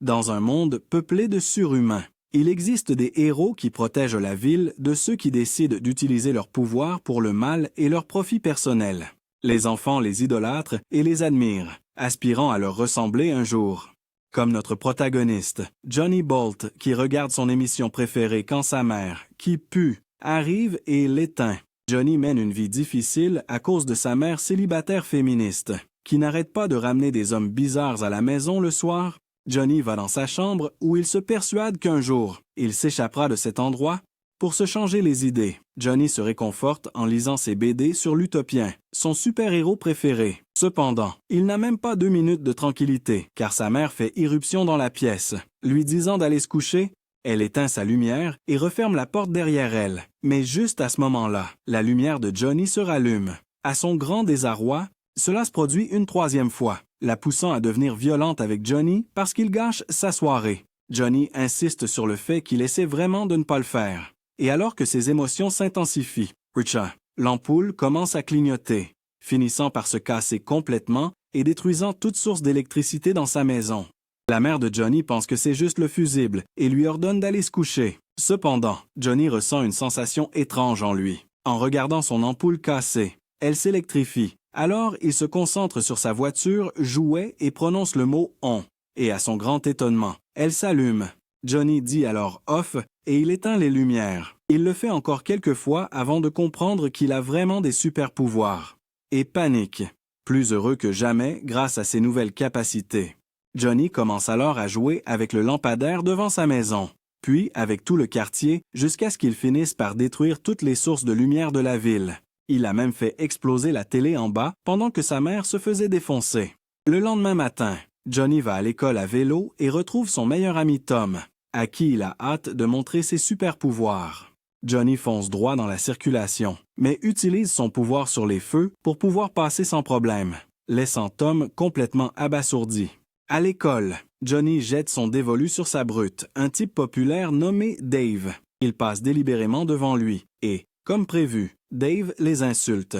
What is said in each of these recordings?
Dans un monde peuplé de surhumains, il existe des héros qui protègent la ville de ceux qui décident d'utiliser leur pouvoir pour le mal et leur profit personnel. Les enfants les idolâtrent et les admirent, aspirant à leur ressembler un jour. Comme notre protagoniste, Johnny Bolt, qui regarde son émission préférée quand sa mère, qui pue, arrive et l'éteint. Johnny mène une vie difficile à cause de sa mère célibataire féministe, qui n'arrête pas de ramener des hommes bizarres à la maison le soir. Johnny va dans sa chambre où il se persuade qu'un jour, il s'échappera de cet endroit. Pour se changer les idées, Johnny se réconforte en lisant ses BD sur l'Utopien, son super-héros préféré. Cependant, il n'a même pas 2 minutes de tranquillité, car sa mère fait irruption dans la pièce, lui disant d'aller se coucher. Elle éteint sa lumière et referme la porte derrière elle. Mais juste à ce moment-là, la lumière de Johnny se rallume. À son grand désarroi, cela se produit une 3e fois, la poussant à devenir violente avec Johnny parce qu'il gâche sa soirée. Johnny insiste sur le fait qu'il essaie vraiment de ne pas le faire. Et alors que ses émotions s'intensifient, l'ampoule commence à clignoter, finissant par se casser complètement et détruisant toute source d'électricité dans sa maison. La mère de Johnny pense que c'est juste le fusible et lui ordonne d'aller se coucher. Cependant, Johnny ressent une sensation étrange en lui. En regardant son ampoule cassée, elle s'électrifie. Alors, il se concentre sur sa voiture, jouet et prononce le mot « on ». Et à son grand étonnement, elle s'allume. Johnny dit alors « off » et il éteint les lumières. Il le fait encore quelques fois avant de comprendre qu'il a vraiment des super-pouvoirs. Et panique, plus heureux que jamais grâce à ses nouvelles capacités. Johnny commence alors à jouer avec le lampadaire devant sa maison, puis avec tout le quartier jusqu'à ce qu'il finisse par détruire toutes les sources de lumière de la ville. Il a même fait exploser la télé en bas pendant que sa mère se faisait défoncer. Le lendemain matin, Johnny va à l'école à vélo et retrouve son meilleur ami Tom, à qui il a hâte de montrer ses super-pouvoirs. Johnny fonce droit dans la circulation, mais utilise son pouvoir sur les feux pour pouvoir passer sans problème, laissant Tom complètement abasourdi. À l'école, Johnny jette son dévolu sur sa brute, un type populaire nommé Dave. Il passe délibérément devant lui et, comme prévu, Dave les insulte.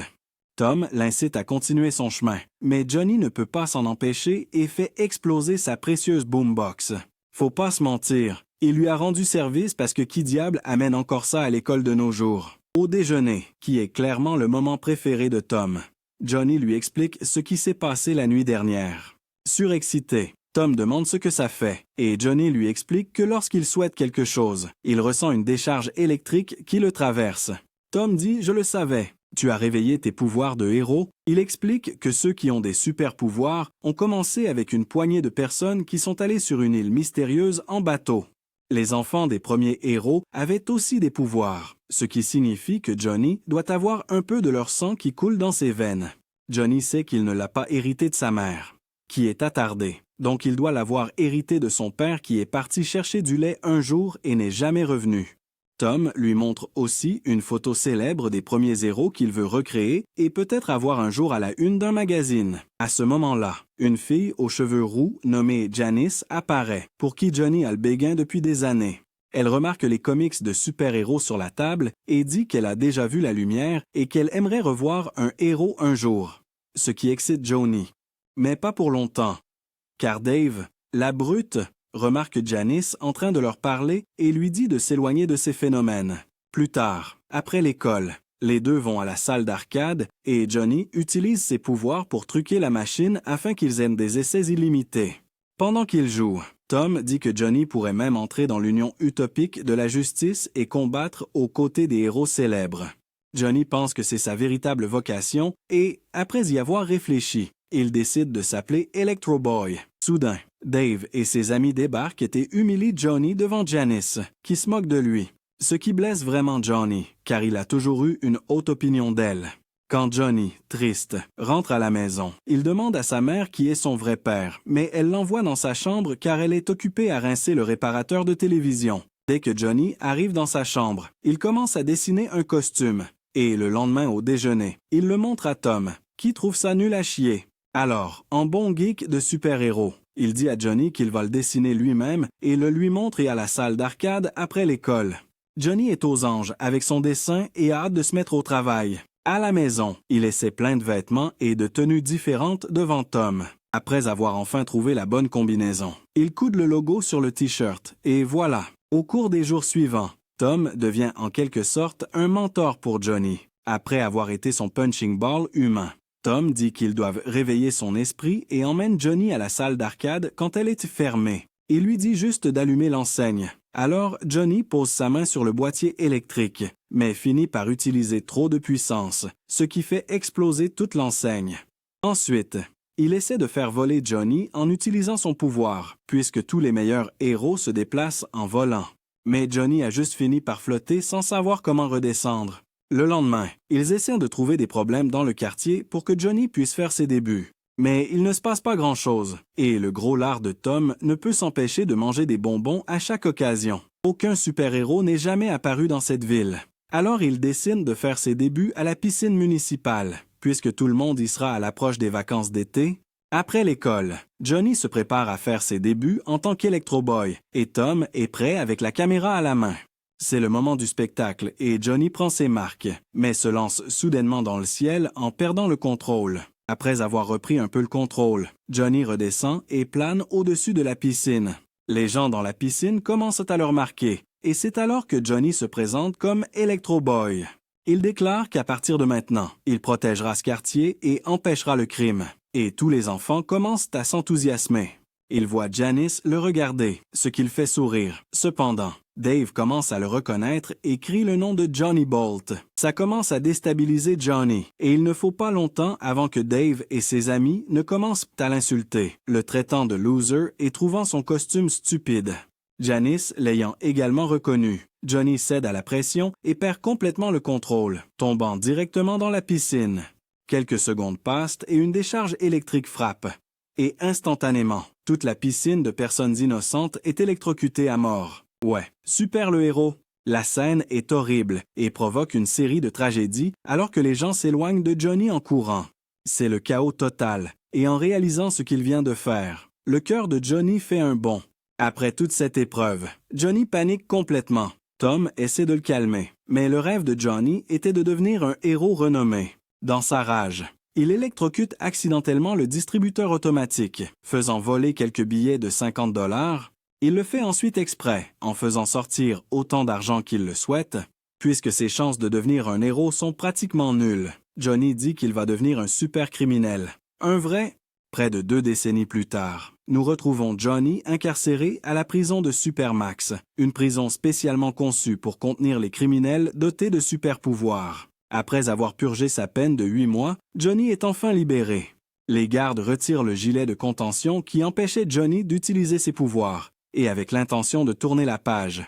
Tom l'incite à continuer son chemin, mais Johnny ne peut pas s'en empêcher et fait exploser sa précieuse boombox. Faut pas se mentir, il lui a rendu service parce que qui diable amène encore ça à l'école de nos jours? Au déjeuner, qui est clairement le moment préféré de Tom, Johnny lui explique ce qui s'est passé la nuit dernière. Surexcité, Tom demande ce que ça fait, et Johnny lui explique que lorsqu'il souhaite quelque chose, il ressent une décharge électrique qui le traverse. Tom dit « Je le savais, tu as réveillé tes pouvoirs de héros ». Il explique que ceux qui ont des super-pouvoirs ont commencé avec une poignée de personnes qui sont allées sur une île mystérieuse en bateau. Les enfants des premiers héros avaient aussi des pouvoirs, ce qui signifie que Johnny doit avoir un peu de leur sang qui coule dans ses veines. Johnny sait qu'il ne l'a pas hérité de sa mère, qui est attardée, donc il doit l'avoir hérité de son père qui est parti chercher du lait un jour et n'est jamais revenu. Tom lui montre aussi une photo célèbre des premiers héros qu'il veut recréer et peut-être avoir un jour à la une d'un magazine. À ce moment-là, une fille aux cheveux roux nommée Janice apparaît, pour qui Johnny a le béguin depuis des années. Elle remarque les comics de super-héros sur la table et dit qu'elle a déjà vu la lumière et qu'elle aimerait revoir un héros un jour, ce qui excite Johnny. Mais pas pour longtemps, car Dave, la brute, remarque Janice en train de leur parler et lui dit de s'éloigner de ces phénomènes. Plus tard, après l'école, les deux vont à la salle d'arcade et Johnny utilise ses pouvoirs pour truquer la machine afin qu'ils aient des essais illimités. Pendant qu'ils jouent, Tom dit que Johnny pourrait même entrer dans l'union utopique de la justice et combattre aux côtés des héros célèbres. Johnny pense que c'est sa véritable vocation et, après y avoir réfléchi, il décide de s'appeler Electro Boy. Soudain, Dave et ses amis débarquent et humilient Johnny devant Janice, qui se moque de lui. Ce qui blesse vraiment Johnny, car il a toujours eu une haute opinion d'elle. Quand Johnny, triste, rentre à la maison, il demande à sa mère qui est son vrai père, mais elle l'envoie dans sa chambre car elle est occupée à rincer le réparateur de télévision. Dès que Johnny arrive dans sa chambre, il commence à dessiner un costume. Et le lendemain au déjeuner, il le montre à Tom, qui trouve ça nul à chier. Alors, en bon geek de super-héros, il dit à Johnny qu'il va le dessiner lui-même et le lui montre à la salle d'arcade après l'école. Johnny est aux anges avec son dessin et a hâte de se mettre au travail. À la maison, il essaie plein de vêtements et de tenues différentes devant Tom. Après avoir enfin trouvé la bonne combinaison, il coude le logo sur le t-shirt, et voilà. Au cours des jours suivants, Tom devient en quelque sorte un mentor pour Johnny, après avoir été son punching ball humain. Tom dit qu'ils doivent réveiller son esprit et emmène Johnny à la salle d'arcade quand elle est fermée. Il lui dit juste d'allumer l'enseigne. Alors, Johnny pose sa main sur le boîtier électrique, mais finit par utiliser trop de puissance, ce qui fait exploser toute l'enseigne. Ensuite, il essaie de faire voler Johnny en utilisant son pouvoir, puisque tous les meilleurs héros se déplacent en volant. Mais Johnny a juste fini par flotter sans savoir comment redescendre. Le lendemain, ils essaient de trouver des problèmes dans le quartier pour que Johnny puisse faire ses débuts. Mais il ne se passe pas grand-chose, et le gros lard de Tom ne peut s'empêcher de manger des bonbons à chaque occasion. Aucun super-héros n'est jamais apparu dans cette ville. Alors il décide de faire ses débuts à la piscine municipale, puisque tout le monde y sera à l'approche des vacances d'été. Après l'école, Johnny se prépare à faire ses débuts en tant qu'Electro-Boy, et Tom est prêt avec la caméra à la main. C'est le moment du spectacle et Johnny prend ses marques, mais se lance soudainement dans le ciel en perdant le contrôle. Après avoir repris un peu le contrôle, Johnny redescend et plane au-dessus de la piscine. Les gens dans la piscine commencent à le remarquer, et c'est alors que Johnny se présente comme Electro-Boy. Il déclare qu'à partir de maintenant, il protégera ce quartier et empêchera le crime. Et tous les enfants commencent à s'enthousiasmer. Il voit Janice le regarder, ce qui le fait sourire. Cependant, Dave commence à le reconnaître et crie le nom de Johnny Bolt. Ça commence à déstabiliser Johnny, et il ne faut pas longtemps avant que Dave et ses amis ne commencent à l'insulter, le traitant de loser et trouvant son costume stupide. Janice l'ayant également reconnu, Johnny cède à la pression et perd complètement le contrôle, tombant directement dans la piscine. Quelques secondes passent et une décharge électrique frappe. Et instantanément, toute la piscine de personnes innocentes est électrocutée à mort. Ouais, super le héros! La scène est horrible et provoque une série de tragédies alors que les gens s'éloignent de Johnny en courant. C'est le chaos total, et en réalisant ce qu'il vient de faire, le cœur de Johnny fait un bond. Après toute cette épreuve, Johnny panique complètement. Tom essaie de le calmer, mais le rêve de Johnny était de devenir un héros renommé. Dans sa rage, il électrocute accidentellement le distributeur automatique, faisant voler quelques billets de 50 $. Il le fait ensuite exprès, en faisant sortir autant d'argent qu'il le souhaite. Puisque ses chances de devenir un héros sont pratiquement nulles, Johnny dit qu'il va devenir un super criminel. Un vrai? Près de 2 décennies plus tard, nous retrouvons Johnny incarcéré à la prison de Supermax, une prison spécialement conçue pour contenir les criminels dotés de super-pouvoirs. Après avoir purgé sa peine de 8 mois, Johnny est enfin libéré. Les gardes retirent le gilet de contention qui empêchait Johnny d'utiliser ses pouvoirs, et avec l'intention de tourner la page.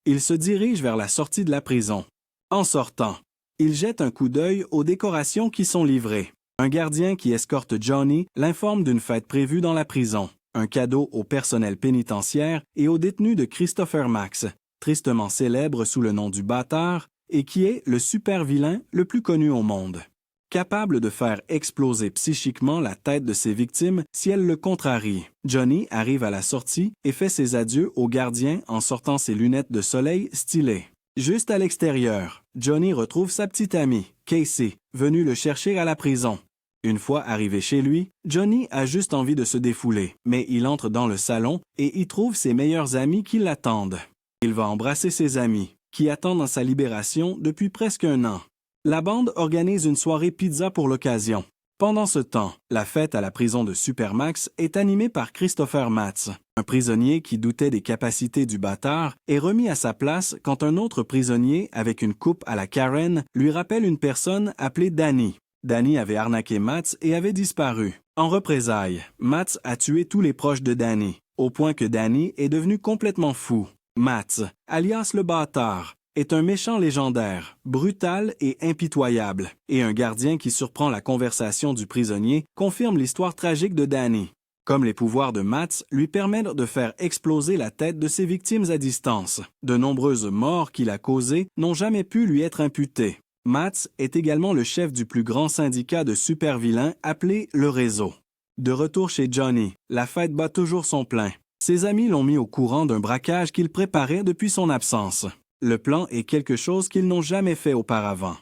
Il se dirige vers la sortie de la prison. En sortant, il jette un coup d'œil aux décorations qui sont livrées. Un gardien qui escorte Johnny l'informe d'une fête prévue dans la prison, un cadeau au personnel pénitentiaire et aux détenus de Christopher Max, tristement célèbre sous le nom du Bâtard, et qui est le super-vilain le plus connu au monde. Capable de faire exploser psychiquement la tête de ses victimes si elles le contrarient, Johnny arrive à la sortie et fait ses adieux au gardien en sortant ses lunettes de soleil stylées. Juste à l'extérieur, Johnny retrouve sa petite amie, Casey, venue le chercher à la prison. Une fois arrivé chez lui, Johnny a juste envie de se défouler, mais il entre dans le salon et y trouve ses meilleurs amis qui l'attendent. Il va embrasser ses amis, qui attendent sa libération depuis presque 1 an. La bande organise une soirée pizza pour l'occasion. Pendant ce temps, la fête à la prison de Supermax est animée par Christopher Matz, un prisonnier qui doutait des capacités du Bâtard est remis à sa place quand un autre prisonnier avec une coupe à la Karen lui rappelle une personne appelée Danny. Danny avait arnaqué Matz et avait disparu. En représailles, Matz a tué tous les proches de Danny, au point que Danny est devenu complètement fou. Matz, alias le Bâtard, est un méchant légendaire, brutal et impitoyable, et un gardien qui surprend la conversation du prisonnier confirme l'histoire tragique de Danny. Comme les pouvoirs de Matz lui permettent de faire exploser la tête de ses victimes à distance, de nombreuses morts qu'il a causées n'ont jamais pu lui être imputées. Matz est également le chef du plus grand syndicat de super-vilains appelé le Réseau. De retour chez Johnny, la fête bat toujours son plein. Ses amis l'ont mis au courant d'un braquage qu'il préparait depuis son absence. Le plan est quelque chose qu'ils n'ont jamais fait auparavant.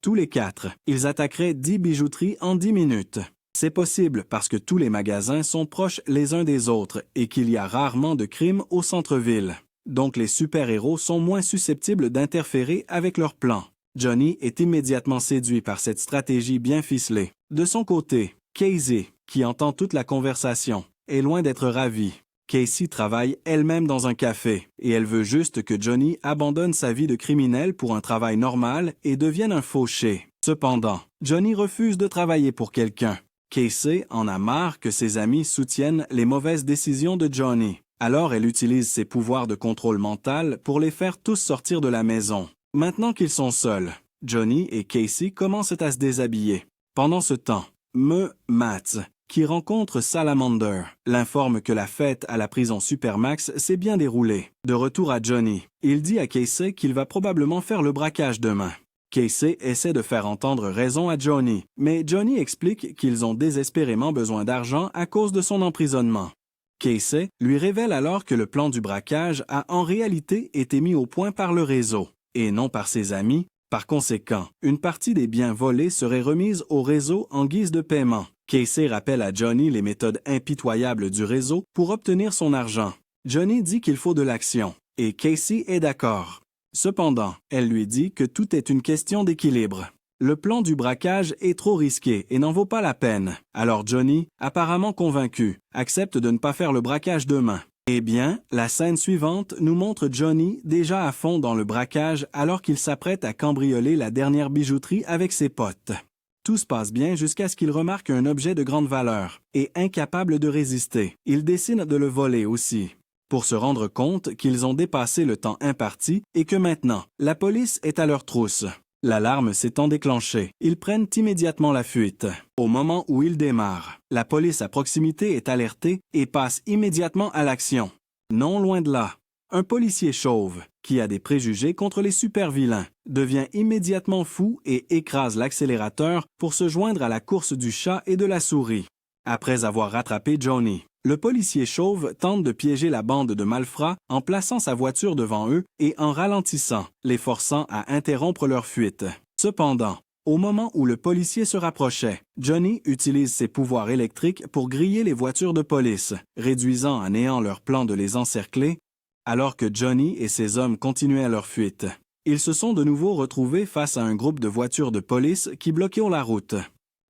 Tous les 4, ils attaqueraient 10 bijouteries en 10 minutes. C'est possible parce que tous les magasins sont proches les uns des autres et qu'il y a rarement de crimes au centre-ville. Donc les super-héros sont moins susceptibles d'interférer avec leurs plans. Johnny est immédiatement séduit par cette stratégie bien ficelée. De son côté, Casey, qui entend toute la conversation, est loin d'être ravie. Casey travaille elle-même dans un café et elle veut juste que Johnny abandonne sa vie de criminel pour un travail normal et devienne un fauché. Cependant, Johnny refuse de travailler pour quelqu'un. Casey en a marre que ses amis soutiennent les mauvaises décisions de Johnny. Alors elle utilise ses pouvoirs de contrôle mental pour les faire tous sortir de la maison. Maintenant qu'ils sont seuls, Johnny et Casey commencent à se déshabiller. Pendant ce temps, Matt, qui rencontre Salamander, l'informe que la fête à la prison Supermax s'est bien déroulée. De retour à Johnny, il dit à Casey qu'il va probablement faire le braquage demain. Casey essaie de faire entendre raison à Johnny, mais Johnny explique qu'ils ont désespérément besoin d'argent à cause de son emprisonnement. Casey lui révèle alors que le plan du braquage a en réalité été mis au point par le réseau, et non par ses amis. Par conséquent, une partie des biens volés serait remise au réseau en guise de paiement. Casey rappelle à Johnny les méthodes impitoyables du réseau pour obtenir son argent. Johnny dit qu'il faut de l'action, et Casey est d'accord. Cependant, elle lui dit que tout est une question d'équilibre. Le plan du braquage est trop risqué et n'en vaut pas la peine. Alors Johnny, apparemment convaincu, accepte de ne pas faire le braquage demain. Eh bien, la scène suivante nous montre Johnny déjà à fond dans le braquage alors qu'il s'apprête à cambrioler la dernière bijouterie avec ses potes. Tout se passe bien jusqu'à ce qu'il remarque un objet de grande valeur, et incapable de résister, il décide de le voler aussi, pour se rendre compte qu'ils ont dépassé le temps imparti et que maintenant, la police est à leur trousse. L'alarme s'étant déclenchée, ils prennent immédiatement la fuite. Au moment où ils démarrent, la police à proximité est alertée et passe immédiatement à l'action. Non loin de là, un policier chauve, qui a des préjugés contre les super-vilains, devient immédiatement fou et écrase l'accélérateur pour se joindre à la course du chat et de la souris. Après avoir rattrapé Johnny, le policier chauve tente de piéger la bande de malfrats en plaçant sa voiture devant eux et en ralentissant, les forçant à interrompre leur fuite. Cependant, au moment où le policier se rapprochait, Johnny utilise ses pouvoirs électriques pour griller les voitures de police, réduisant à néant leur plan de les encercler, alors que Johnny et ses hommes continuaient leur fuite. Ils se sont de nouveau retrouvés face à un groupe de voitures de police qui bloquaient la route.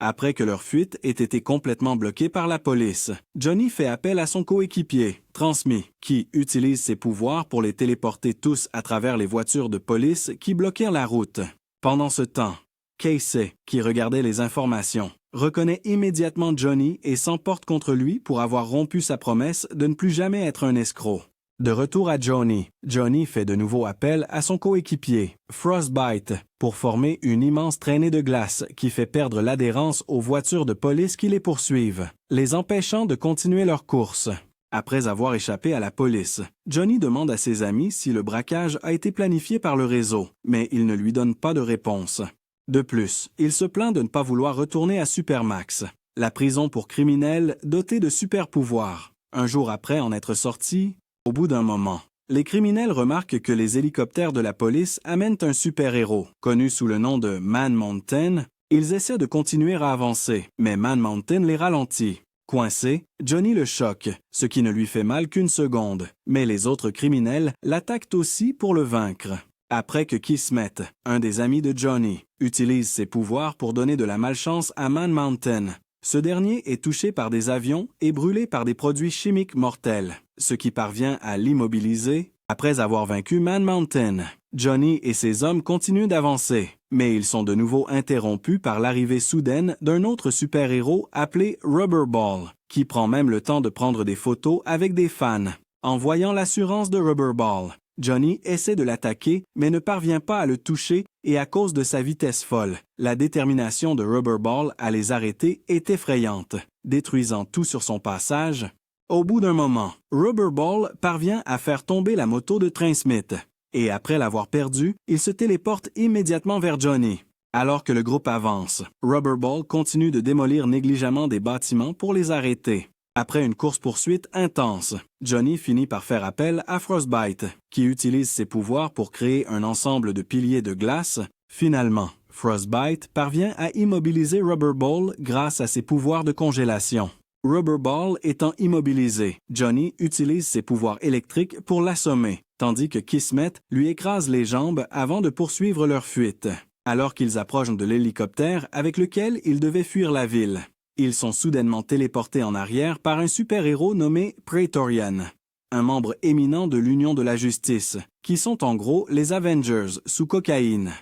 Après que leur fuite ait été complètement bloquée par la police, Johnny fait appel à son coéquipier, Transmis, qui utilise ses pouvoirs pour les téléporter tous à travers les voitures de police qui bloquèrent la route. Pendant ce temps, Casey, qui regardait les informations, reconnaît immédiatement Johnny et s'emporte contre lui pour avoir rompu sa promesse de ne plus jamais être un escroc. De retour à Johnny, Johnny fait de nouveau appel à son coéquipier, Frostbite, pour former une immense traînée de glace qui fait perdre l'adhérence aux voitures de police qui les poursuivent, les empêchant de continuer leur course. Après avoir échappé à la police, Johnny demande à ses amis si le braquage a été planifié par le réseau, mais ils ne lui donnent pas de réponse. De plus, il se plaint de ne pas vouloir retourner à Supermax, la prison pour criminels dotée de super-pouvoirs. Un jour après en être sorti, au bout d'un moment, les criminels remarquent que les hélicoptères de la police amènent un super-héros, connu sous le nom de Man Mountain. Ils essaient de continuer à avancer, mais Man Mountain les ralentit. Coincé, Johnny le choque, ce qui ne lui fait mal qu'une seconde, mais les autres criminels l'attaquent aussi pour le vaincre. Après que Kismet, un des amis de Johnny, utilise ses pouvoirs pour donner de la malchance à Man Mountain, ce dernier est touché par des avions et brûlé par des produits chimiques mortels, ce qui parvient à l'immobiliser. Après avoir vaincu Man Mountain, Johnny et ses hommes continuent d'avancer, mais ils sont de nouveau interrompus par l'arrivée soudaine d'un autre super-héros appelé Rubberball, qui prend même le temps de prendre des photos avec des fans. En voyant l'assurance de Rubberball, Johnny essaie de l'attaquer, mais ne parvient pas à le toucher et à cause de sa vitesse folle, la détermination de Rubberball à les arrêter est effrayante, détruisant tout sur son passage. Au bout d'un moment, Rubberball parvient à faire tomber la moto de Transmit, et après l'avoir perdue, il se téléporte immédiatement vers Johnny. Alors que le groupe avance, Rubberball continue de démolir négligemment des bâtiments pour les arrêter. Après une course-poursuite intense, Johnny finit par faire appel à Frostbite, qui utilise ses pouvoirs pour créer un ensemble de piliers de glace. Finalement, Frostbite parvient à immobiliser Rubber Ball grâce à ses pouvoirs de congélation. Rubber Ball étant immobilisé, Johnny utilise ses pouvoirs électriques pour l'assommer, tandis que Kismet lui écrase les jambes avant de poursuivre leur fuite. Alors qu'ils approchent de l'hélicoptère avec lequel ils devaient fuir la ville, ils sont soudainement téléportés en arrière par un super-héros nommé Praetorian, un membre éminent de l'Union de la Justice, qui sont en gros les Avengers sous cocaïne.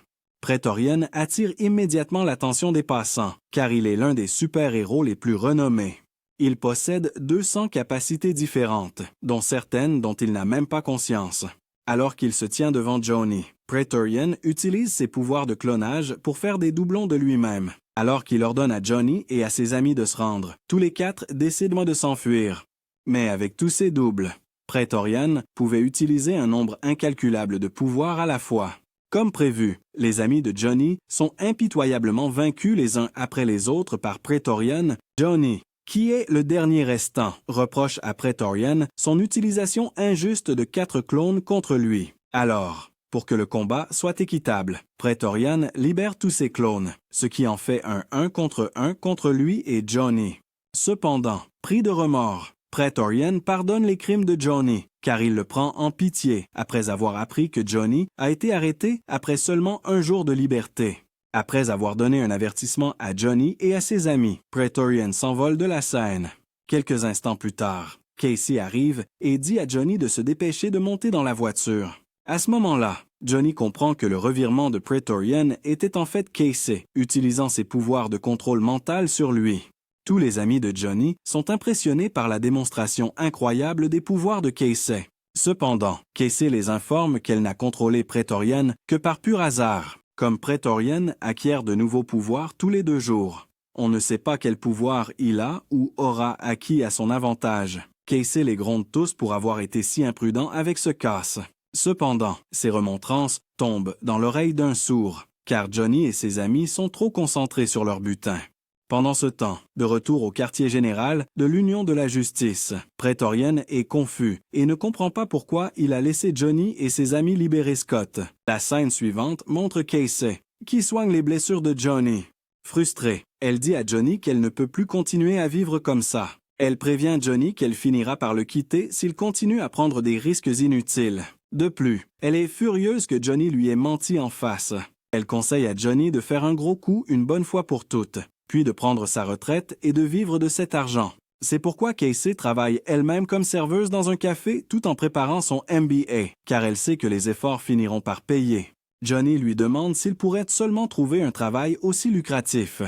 Praetorian attire immédiatement l'attention des passants, car il est l'un des super-héros les plus renommés. Il possède 200 capacités différentes, dont certaines dont il n'a même pas conscience. Alors qu'il se tient devant Johnny, Praetorian utilise ses pouvoirs de clonage pour faire des doublons de lui-même. Alors qu'il ordonne à Johnny et à ses amis de se rendre, tous les 4 décident de s'enfuir. Mais avec tous ces doubles, Praetorian pouvait utiliser un nombre incalculable de pouvoirs à la fois. Comme prévu, les amis de Johnny sont impitoyablement vaincus les uns après les autres par Praetorian. Johnny, qui est le dernier restant, reproche à Praetorian son utilisation injuste de 4 clones contre lui. Alors, pour que le combat soit équitable, Praetorian libère tous ses clones, ce qui en fait un 1 contre lui et Johnny. Cependant, pris de remords, Praetorian pardonne les crimes de Johnny, car il le prend en pitié après avoir appris que Johnny a été arrêté après seulement 1 jour de liberté. Après avoir donné un avertissement à Johnny et à ses amis, Praetorian s'envole de la scène. Quelques instants plus tard, Casey arrive et dit à Johnny de se dépêcher de monter dans la voiture. À ce moment-là, Johnny comprend que le revirement de Praetorian était en fait Casey, utilisant ses pouvoirs de contrôle mental sur lui. Tous les amis de Johnny sont impressionnés par la démonstration incroyable des pouvoirs de Casey. Cependant, Casey les informe qu'elle n'a contrôlé Praetorian que par pur hasard. Comme Praetorian acquiert de nouveaux pouvoirs tous les 2 jours. On ne sait pas quel pouvoir il a ou aura acquis à son avantage. Casey les gronde tous pour avoir été si imprudent avec ce casse. Cependant, ces remontrances tombent dans l'oreille d'un sourd, car Johnny et ses amis sont trop concentrés sur leur butin. Pendant ce temps, de retour au quartier général de l'Union de la Justice, Praetorian est confus et ne comprend pas pourquoi il a laissé Johnny et ses amis libérer Scott. La scène suivante montre Casey, qui soigne les blessures de Johnny. Frustrée, elle dit à Johnny qu'elle ne peut plus continuer à vivre comme ça. Elle prévient Johnny qu'elle finira par le quitter s'il continue à prendre des risques inutiles. De plus, elle est furieuse que Johnny lui ait menti en face. Elle conseille à Johnny de faire un gros coup une bonne fois pour toutes, puis de prendre sa retraite et de vivre de cet argent. C'est pourquoi Casey travaille elle-même comme serveuse dans un café tout en préparant son MBA, car elle sait que les efforts finiront par payer. Johnny lui demande s'il pourrait seulement trouver un travail aussi lucratif.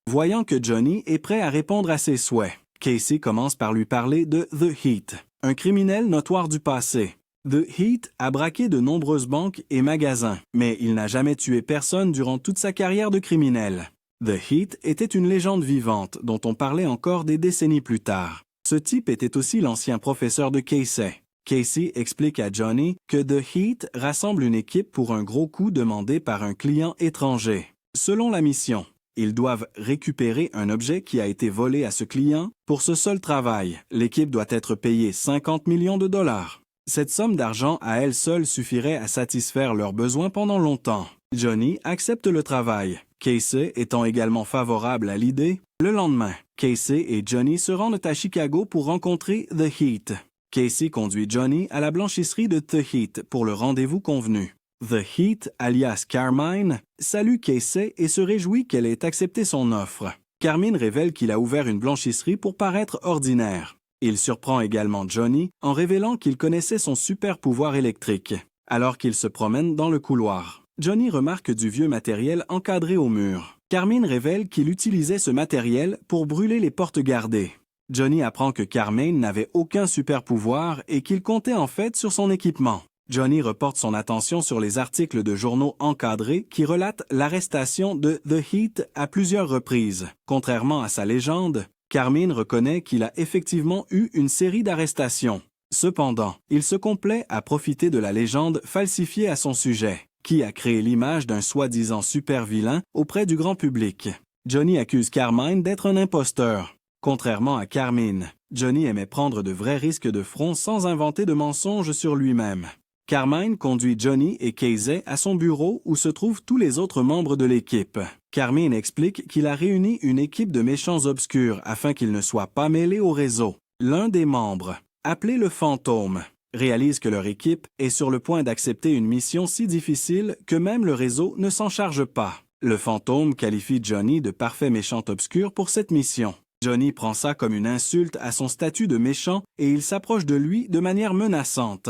Voyant que Johnny est prêt à répondre à ses souhaits, Casey commence par lui parler de The Heat, un criminel notoire du passé. The Heat a braqué de nombreuses banques et magasins, mais il n'a jamais tué personne durant toute sa carrière de criminel. The Heat était une légende vivante dont on parlait encore des décennies plus tard. Ce type était aussi l'ancien professeur de Casey. Casey explique à Johnny que The Heat rassemble une équipe pour un gros coup demandé par un client étranger. Selon la mission, ils doivent récupérer un objet qui a été volé à ce client. Pour ce seul travail, l'équipe doit être payée 50 millions de dollars. Cette somme d'argent à elle seule suffirait à satisfaire leurs besoins pendant longtemps. Johnny accepte le travail, Casey étant également favorable à l'idée. Le lendemain, Casey et Johnny se rendent à Chicago pour rencontrer The Heat. Casey conduit Johnny à la blanchisserie de The Heat pour le rendez-vous convenu. The Heat, alias Carmine, salue Casey et se réjouit qu'elle ait accepté son offre. Carmine révèle qu'il a ouvert une blanchisserie pour paraître ordinaire. Il surprend également Johnny en révélant qu'il connaissait son super pouvoir électrique. Alors qu'il se promène dans le couloir, Johnny remarque du vieux matériel encadré au mur. Carmine révèle qu'il utilisait ce matériel pour brûler les portes gardées. Johnny apprend que Carmine n'avait aucun super pouvoir et qu'il comptait en fait sur son équipement. Johnny reporte son attention sur les articles de journaux encadrés qui relatent l'arrestation de The Heat à plusieurs reprises. Contrairement à sa légende, Carmine reconnaît qu'il a effectivement eu une série d'arrestations. Cependant, il se complaît à profiter de la légende falsifiée à son sujet, qui a créé l'image d'un soi-disant super vilain auprès du grand public. Johnny accuse Carmine d'être un imposteur. Contrairement à Carmine, Johnny aimait prendre de vrais risques de front sans inventer de mensonges sur lui-même. Carmine conduit Johnny et Casey à son bureau où se trouvent tous les autres membres de l'équipe. Carmine explique qu'il a réuni une équipe de méchants obscurs afin qu'ils ne soient pas mêlés au réseau. L'un des membres, appelé le Fantôme, réalise que leur équipe est sur le point d'accepter une mission si difficile que même le réseau ne s'en charge pas. Le Fantôme qualifie Johnny de parfait méchant obscur pour cette mission. Johnny prend ça comme une insulte à son statut de méchant et il s'approche de lui de manière menaçante.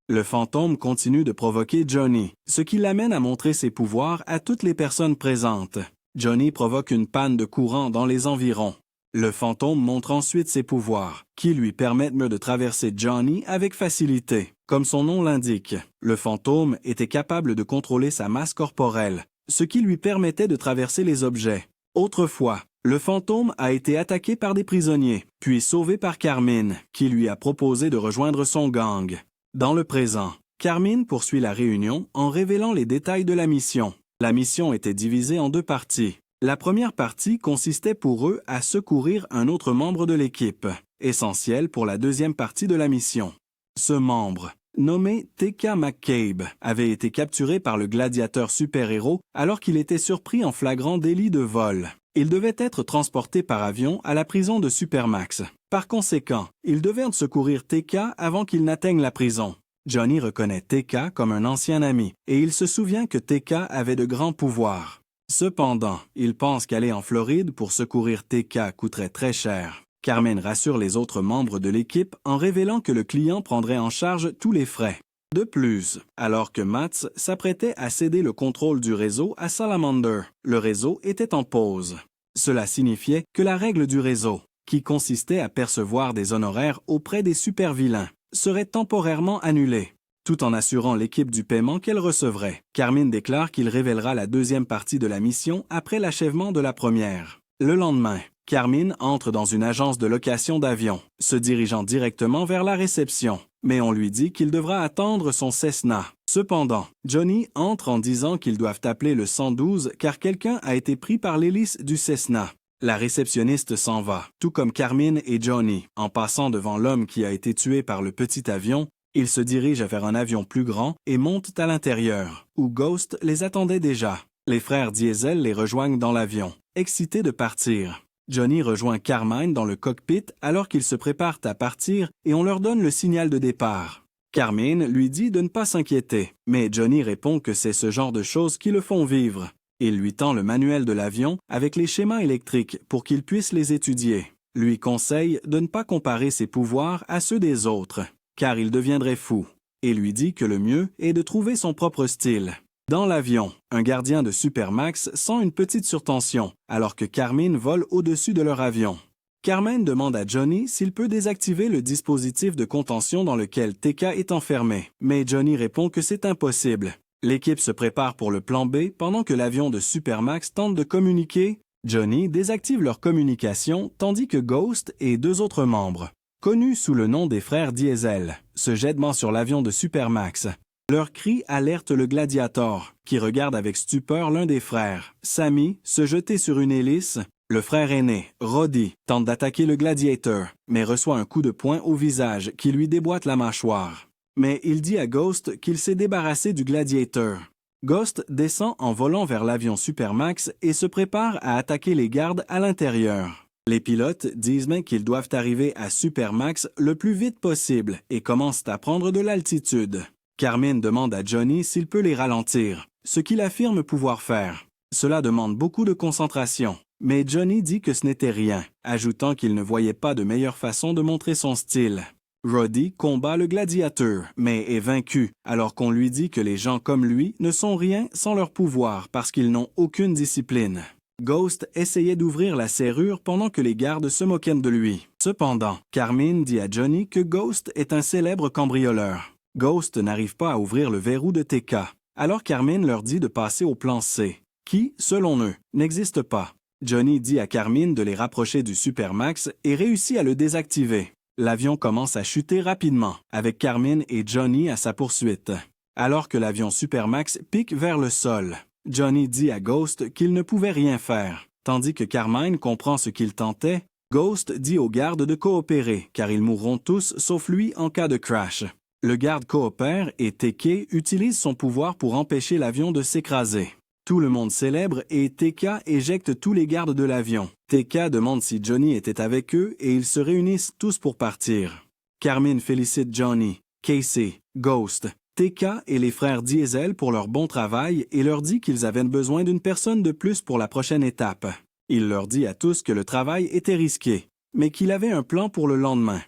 Le Fantôme continue de provoquer Johnny, ce qui l'amène à montrer ses pouvoirs à toutes les personnes présentes. Johnny provoque une panne de courant dans les environs. Le Fantôme montre ensuite ses pouvoirs, qui lui permettent de traverser Johnny avec facilité. Comme son nom l'indique, le Fantôme était capable de contrôler sa masse corporelle, ce qui lui permettait de traverser les objets. Autrefois, le Fantôme a été attaqué par des prisonniers, puis sauvé par Carmine, qui lui a proposé de rejoindre son gang. Dans le présent, Carmine poursuit la réunion en révélant les détails de la mission. La mission était divisée en deux parties. La première partie consistait pour eux à secourir un autre membre de l'équipe, essentiel pour la deuxième partie de la mission. Ce membre, nommé T.K. McCabe, avait été capturé par le gladiateur super-héros alors qu'il était surpris en flagrant délit de vol. Il devait être transporté par avion à la prison de Supermax. Par conséquent, il devait secourir T.K. avant qu'il n'atteigne la prison. Johnny reconnaît T.K. comme un ancien ami et il se souvient que T.K. avait de grands pouvoirs. Cependant, il pense qu'aller en Floride pour secourir T.K. coûterait très cher. Carmine rassure les autres membres de l'équipe en révélant que le client prendrait en charge tous les frais. De plus, alors que Mats s'apprêtait à céder le contrôle du réseau à Salamander, le réseau était en pause. Cela signifiait que la règle du réseau, qui consistait à percevoir des honoraires auprès des super-vilains, serait temporairement annulée, tout en assurant l'équipe du paiement qu'elle recevrait. Carmine déclare qu'il révélera la deuxième partie de la mission après l'achèvement de la première. Le lendemain, Carmine entre dans une agence de location d'avions, se dirigeant directement vers la réception, mais on lui dit qu'il devra attendre son Cessna. Cependant, Johnny entre en disant qu'ils doivent appeler le 112 car quelqu'un a été pris par l'hélice du Cessna. La réceptionniste s'en va, tout comme Carmine et Johnny. En passant devant l'homme qui a été tué par le petit avion, ils se dirigent vers un avion plus grand et montent à l'intérieur, où Ghost les attendait déjà. Les frères Diesel les rejoignent dans l'avion, excités de partir. Johnny rejoint Carmine dans le cockpit alors qu'ils se préparent à partir et on leur donne le signal de départ. Carmine lui dit de ne pas s'inquiéter, mais Johnny répond que c'est ce genre de choses qui le font vivre. Il lui tend le manuel de l'avion avec les schémas électriques pour qu'il puisse les étudier. Lui conseille de ne pas comparer ses pouvoirs à ceux des autres, car il deviendrait fou, et lui dit que le mieux est de trouver son propre style. Dans l'avion, un gardien de Supermax sent une petite surtension, alors que Carmine vole au-dessus de leur avion. Carmine demande à Johnny s'il peut désactiver le dispositif de contention dans lequel TK est enfermé, mais Johnny répond que c'est impossible. L'équipe se prépare pour le plan B pendant que l'avion de Supermax tente de communiquer. Johnny désactive leur communication tandis que Ghost et deux autres membres, connus sous le nom des frères Diesel, se jettent sur l'avion de Supermax. Leur cri alerte le Gladiator, qui regarde avec stupeur l'un des frères, Sammy, se jeter sur une hélice. Le frère aîné, Roddy, tente d'attaquer le Gladiator, mais reçoit un coup de poing au visage qui lui déboîte la mâchoire. Mais il dit à Ghost qu'il s'est débarrassé du Gladiator. Ghost descend en volant vers l'avion Supermax et se prépare à attaquer les gardes à l'intérieur. Les pilotes disent qu'ils doivent arriver à Supermax le plus vite possible et commencent à prendre de l'altitude. Carmine demande à Johnny s'il peut les ralentir, ce qu'il affirme pouvoir faire. Cela demande beaucoup de concentration, mais Johnny dit que ce n'était rien, ajoutant qu'il ne voyait pas de meilleure façon de montrer son style. Roddy combat le gladiateur, mais est vaincu, alors qu'on lui dit que les gens comme lui ne sont rien sans leur pouvoir parce qu'ils n'ont aucune discipline. Ghost essayait d'ouvrir la serrure pendant que les gardes se moquaient de lui. Cependant, Carmine dit à Johnny que Ghost est un célèbre cambrioleur. Ghost n'arrive pas à ouvrir le verrou de TK. Alors Carmine leur dit de passer au plan C, qui, selon eux, n'existe pas. Johnny dit à Carmine de les rapprocher du Supermax et réussit à le désactiver. L'avion commence à chuter rapidement, avec Carmine et Johnny à sa poursuite. Alors que l'avion Supermax pique vers le sol, Johnny dit à Ghost qu'il ne pouvait rien faire. Tandis que Carmine comprend ce qu'il tentait, Ghost dit aux gardes de coopérer, car ils mourront tous sauf lui en cas de crash. Le garde coopère et Teke utilise son pouvoir pour empêcher l'avion de s'écraser. Tout le monde célèbre et Teka éjecte tous les gardes de l'avion. Teka demande si Johnny était avec eux et ils se réunissent tous pour partir. Carmine félicite Johnny, Casey, Ghost, Teka et les frères Diesel pour leur bon travail et leur dit qu'ils avaient besoin d'une personne de plus pour la prochaine étape. Il leur dit à tous que le travail était risqué, mais qu'il avait un plan pour le lendemain.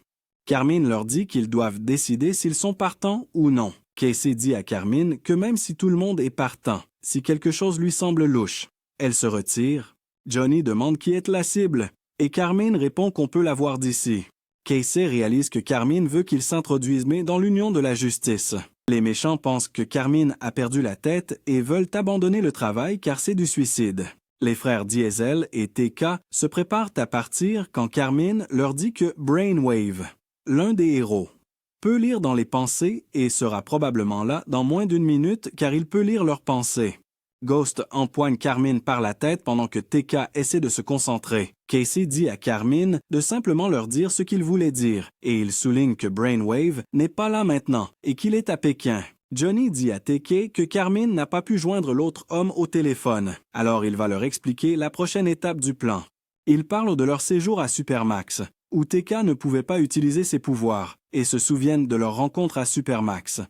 Carmine leur dit qu'ils doivent décider s'ils sont partants ou non. Casey dit à Carmine que même si tout le monde est partant, si quelque chose lui semble louche, elle se retire. Johnny demande qui est la cible, et Carmine répond qu'on peut la voir d'ici. Casey réalise que Carmine veut qu'il s'introduise dans l'union de la justice. Les méchants pensent que Carmine a perdu la tête et veulent abandonner le travail car c'est du suicide. Les frères Diesel et Teka se préparent à partir quand Carmine leur dit que Brainwave, l'un des héros, peut lire dans les pensées et sera probablement là dans moins d'une minute car il peut lire leurs pensées. Ghost empoigne Carmine par la tête pendant que Teka essaie de se concentrer. Casey dit à Carmine de simplement leur dire ce qu'il voulait dire, et il souligne que Brainwave n'est pas là maintenant et qu'il est à Pékin. Johnny dit à Teke que Carmine n'a pas pu joindre l'autre homme au téléphone, alors il va leur expliquer la prochaine étape du plan. Ils parlent de leur séjour à Supermax, où Teka ne pouvait pas utiliser ses pouvoirs, et se souviennent de leur rencontre à Supermax.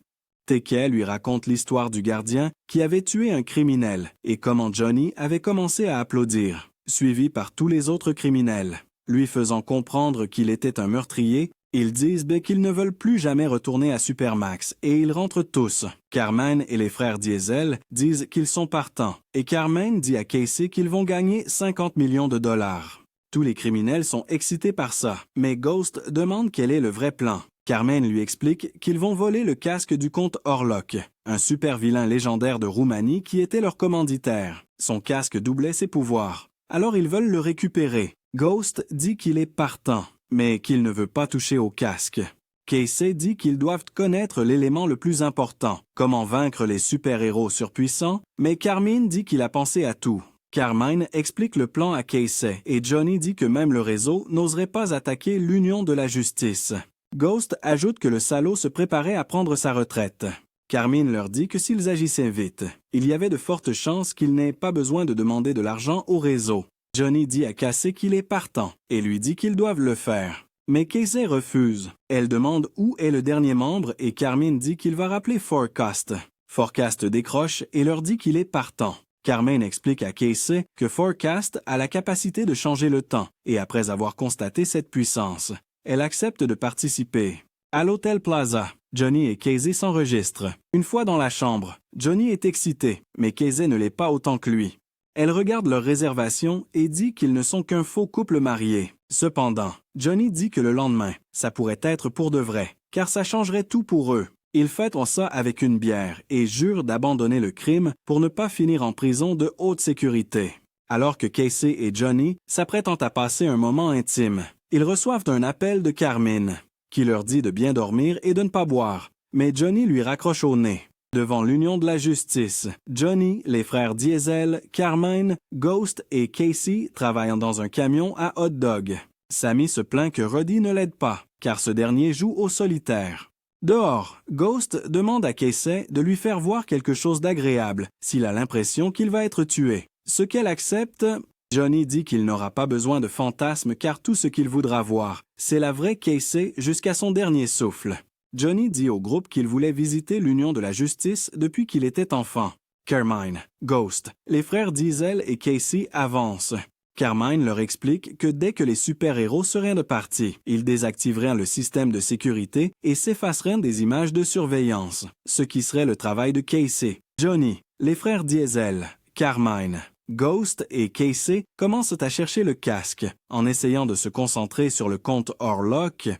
Teke lui raconte l'histoire du gardien qui avait tué un criminel et comment Johnny avait commencé à applaudir, suivi par tous les autres criminels. Lui faisant comprendre qu'il était un meurtrier, ils disent qu'ils ne veulent plus jamais retourner à Supermax et ils rentrent tous. Carmine et les frères Diesel disent qu'ils sont partants et Carmine dit à Casey qu'ils vont gagner 50 millions de dollars. Tous les criminels sont excités par ça, mais Ghost demande quel est le vrai plan. Carmine lui explique qu'ils vont voler le casque du comte Orlok, un super vilain légendaire de Roumanie qui était leur commanditaire. Son casque doublait ses pouvoirs. Alors ils veulent le récupérer. Ghost dit qu'il est partant, mais qu'il ne veut pas toucher au casque. Casey dit qu'ils doivent connaître l'élément le plus important, comment vaincre les super-héros surpuissants, mais Carmine dit qu'il a pensé à tout. Carmine explique le plan à Casey et Johnny dit que même le réseau n'oserait pas attaquer l'Union de la Justice. Ghost ajoute que le salaud se préparait à prendre sa retraite. Carmine leur dit que s'ils agissaient vite, il y avait de fortes chances qu'ils n'aient pas besoin de demander de l'argent au réseau. Johnny dit à Casey qu'il est partant et lui dit qu'ils doivent le faire. Mais Casey refuse. Elle demande où est le dernier membre et Carmine dit qu'il va rappeler Forecast. Forecast décroche et leur dit qu'il est partant. Carmine explique à Casey que Forecast a la capacité de changer le temps et après avoir constaté cette puissance, elle accepte de participer. À l'Hôtel Plaza, Johnny et Casey s'enregistrent. Une fois dans la chambre, Johnny est excité, mais Casey ne l'est pas autant que lui. Elle regarde leur réservation et dit qu'ils ne sont qu'un faux couple marié. Cependant, Johnny dit que le lendemain, ça pourrait être pour de vrai, car ça changerait tout pour eux. Ils fêtent ça avec une bière et jurent d'abandonner le crime pour ne pas finir en prison de haute sécurité. Alors que Casey et Johnny s'apprêtent à passer un moment intime, ils reçoivent un appel de Carmine, qui leur dit de bien dormir et de ne pas boire, mais Johnny lui raccroche au nez. Devant l'Union de la Justice, Johnny, les frères Diesel, Carmine, Ghost et Casey travaillent dans un camion à hot dog. Sammy se plaint que Roddy ne l'aide pas, car ce dernier joue au solitaire. Dehors, Ghost demande à Casey de lui faire voir quelque chose d'agréable s'il a l'impression qu'il va être tué. Ce qu'elle accepte, Johnny dit qu'il n'aura pas besoin de fantasmes car tout ce qu'il voudra voir, c'est la vraie Casey jusqu'à son dernier souffle. Johnny dit au groupe qu'il voulait visiter l'Union de la Justice depuis qu'il était enfant. Carmine, Ghost, les frères Diesel et Casey avancent. Carmine leur explique que dès que les super-héros seraient de partie, ils désactiveraient le système de sécurité et s'effaceraient des images de surveillance, ce qui serait le travail de Casey. Johnny, les frères Diesel, Carmine, Ghost et Casey commencent à chercher le casque, en essayant de se concentrer sur le comte Orlok.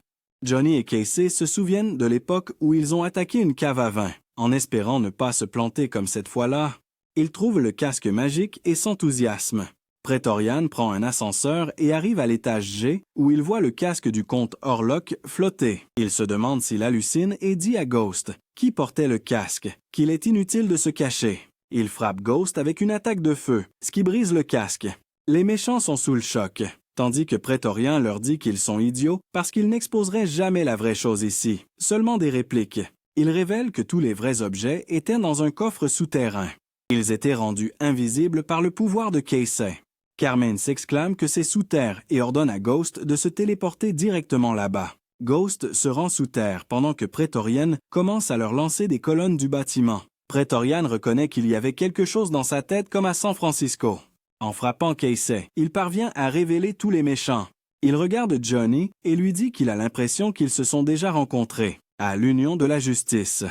Johnny et Casey se souviennent de l'époque où ils ont attaqué une cave à vin. En espérant ne pas se planter comme cette fois-là, ils trouvent le casque magique et s'enthousiasment. Praetorian prend un ascenseur et arrive à l'étage G, où il voit le casque du comte Orlok flotter. Il se demande s'il hallucine et dit à Ghost, qui portait le casque, qu'il est inutile de se cacher. Il frappe Ghost avec une attaque de feu, ce qui brise le casque. Les méchants sont sous le choc, tandis que Prétorien leur dit qu'ils sont idiots parce qu'ils n'exposeraient jamais la vraie chose ici, seulement des répliques. Il révèle que tous les vrais objets étaient dans un coffre souterrain. Ils étaient rendus invisibles par le pouvoir de Casey. Carmine s'exclame que c'est sous terre et ordonne à Ghost de se téléporter directement là-bas. Ghost se rend sous terre pendant que Prétorian commence à leur lancer des colonnes du bâtiment. Prétorian reconnaît qu'il y avait quelque chose dans sa tête comme à San Francisco. En frappant Casey, il parvient à révéler tous les méchants. Il regarde Johnny et lui dit qu'il a l'impression qu'ils se sont déjà rencontrés, à l'Union de la Justice.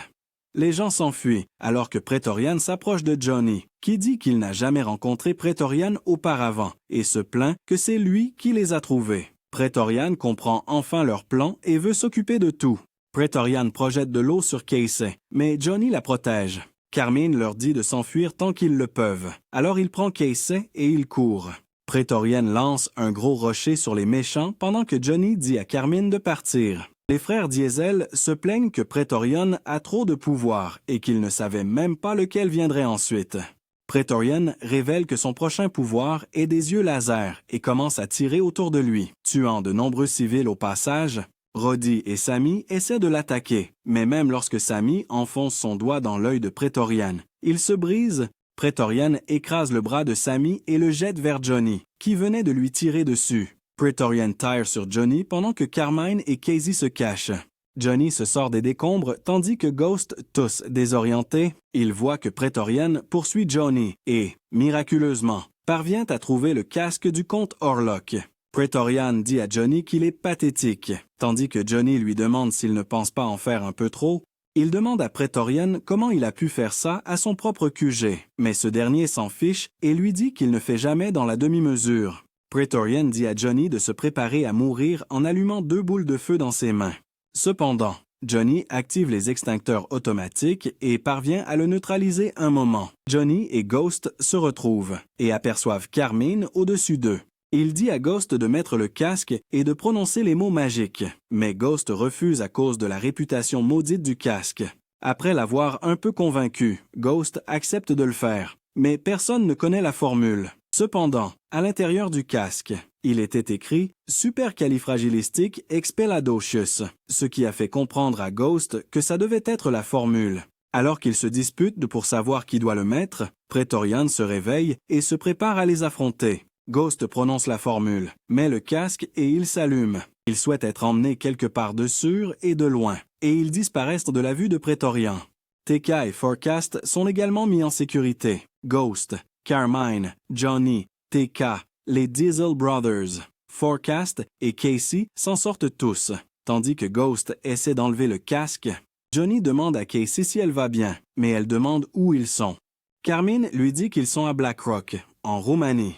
Les gens s'enfuient, alors que Prétorian s'approche de Johnny, qui dit qu'il n'a jamais rencontré Prétorian auparavant, et se plaint que c'est lui qui les a trouvés. Prétorian comprend enfin leur plan et veut s'occuper de tout. Prétorian projette de l'eau sur Casey, mais Johnny la protège. Carmine leur dit de s'enfuir tant qu'ils le peuvent. Alors il prend Casey et il court. Prétorian lance un gros rocher sur les méchants pendant que Johnny dit à Carmine de partir. Les frères Diesel se plaignent que Prétorian a trop de pouvoir et qu'ils ne savaient même pas lequel viendrait ensuite. Prétorian révèle que son prochain pouvoir est des yeux laser et commence à tirer autour de lui, tuant de nombreux civils au passage. Roddy et Sammy essaient de l'attaquer, mais même lorsque Sammy enfonce son doigt dans l'œil de Prétorian, il se brise. Prétorian écrase le bras de Sammy et le jette vers Johnny, qui venait de lui tirer dessus. Prétorian tire sur Johnny pendant que Carmine et Casey se cachent. Johnny se sort des décombres tandis que Ghost tousse désorienté. Il voit que Prétorian poursuit Johnny et, miraculeusement, parvient à trouver le casque du comte Orlok. Prétorian dit à Johnny qu'il est pathétique, tandis que Johnny lui demande s'il ne pense pas en faire un peu trop. Il demande à Prétorian comment il a pu faire ça à son propre QG, mais ce dernier s'en fiche et lui dit qu'il ne fait jamais dans la demi-mesure. Prétorian dit à Johnny de se préparer à mourir en allumant 2 boules de feu dans ses mains. Cependant, Johnny active les extincteurs automatiques et parvient à le neutraliser un moment. Johnny et Ghost se retrouvent et aperçoivent Carmine au-dessus d'eux. Il dit à Ghost de mettre le casque et de prononcer les mots magiques, mais Ghost refuse à cause de la réputation maudite du casque. Après l'avoir un peu convaincu, Ghost accepte de le faire, mais personne ne connaît la formule. Cependant, à l'intérieur du casque, il était écrit « Supercalifragilisticexpialidocious », ce qui a fait comprendre à Ghost que ça devait être la formule. Alors qu'ils se disputent pour savoir qui doit le mettre, Prétorian se réveille et se prépare à les affronter. Ghost prononce la formule, met le casque et il s'allume. Il souhaite être emmené quelque part de sûr et de loin, et ils disparaissent de la vue de Prétorian. TK et Forecast sont également mis en sécurité. Ghost, Carmine, Johnny, TK, les Diesel Brothers, Forecast et Casey s'en sortent tous, tandis que Ghost essaie d'enlever le casque. Johnny demande à Casey si elle va bien, mais elle demande où ils sont. Carmine lui dit qu'ils sont à Black Rock, en Roumanie.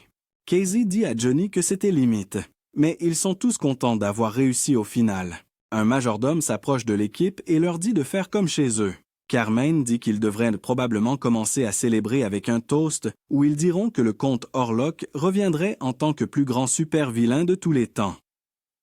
Casey dit à Johnny que c'était limite, mais ils sont tous contents d'avoir réussi au final. Un majordome s'approche de l'équipe et leur dit de faire comme chez eux. Carmine dit qu'ils devraient probablement commencer à célébrer avec un toast où ils diront que le comte Orlok reviendrait en tant que plus grand super-vilain de tous les temps.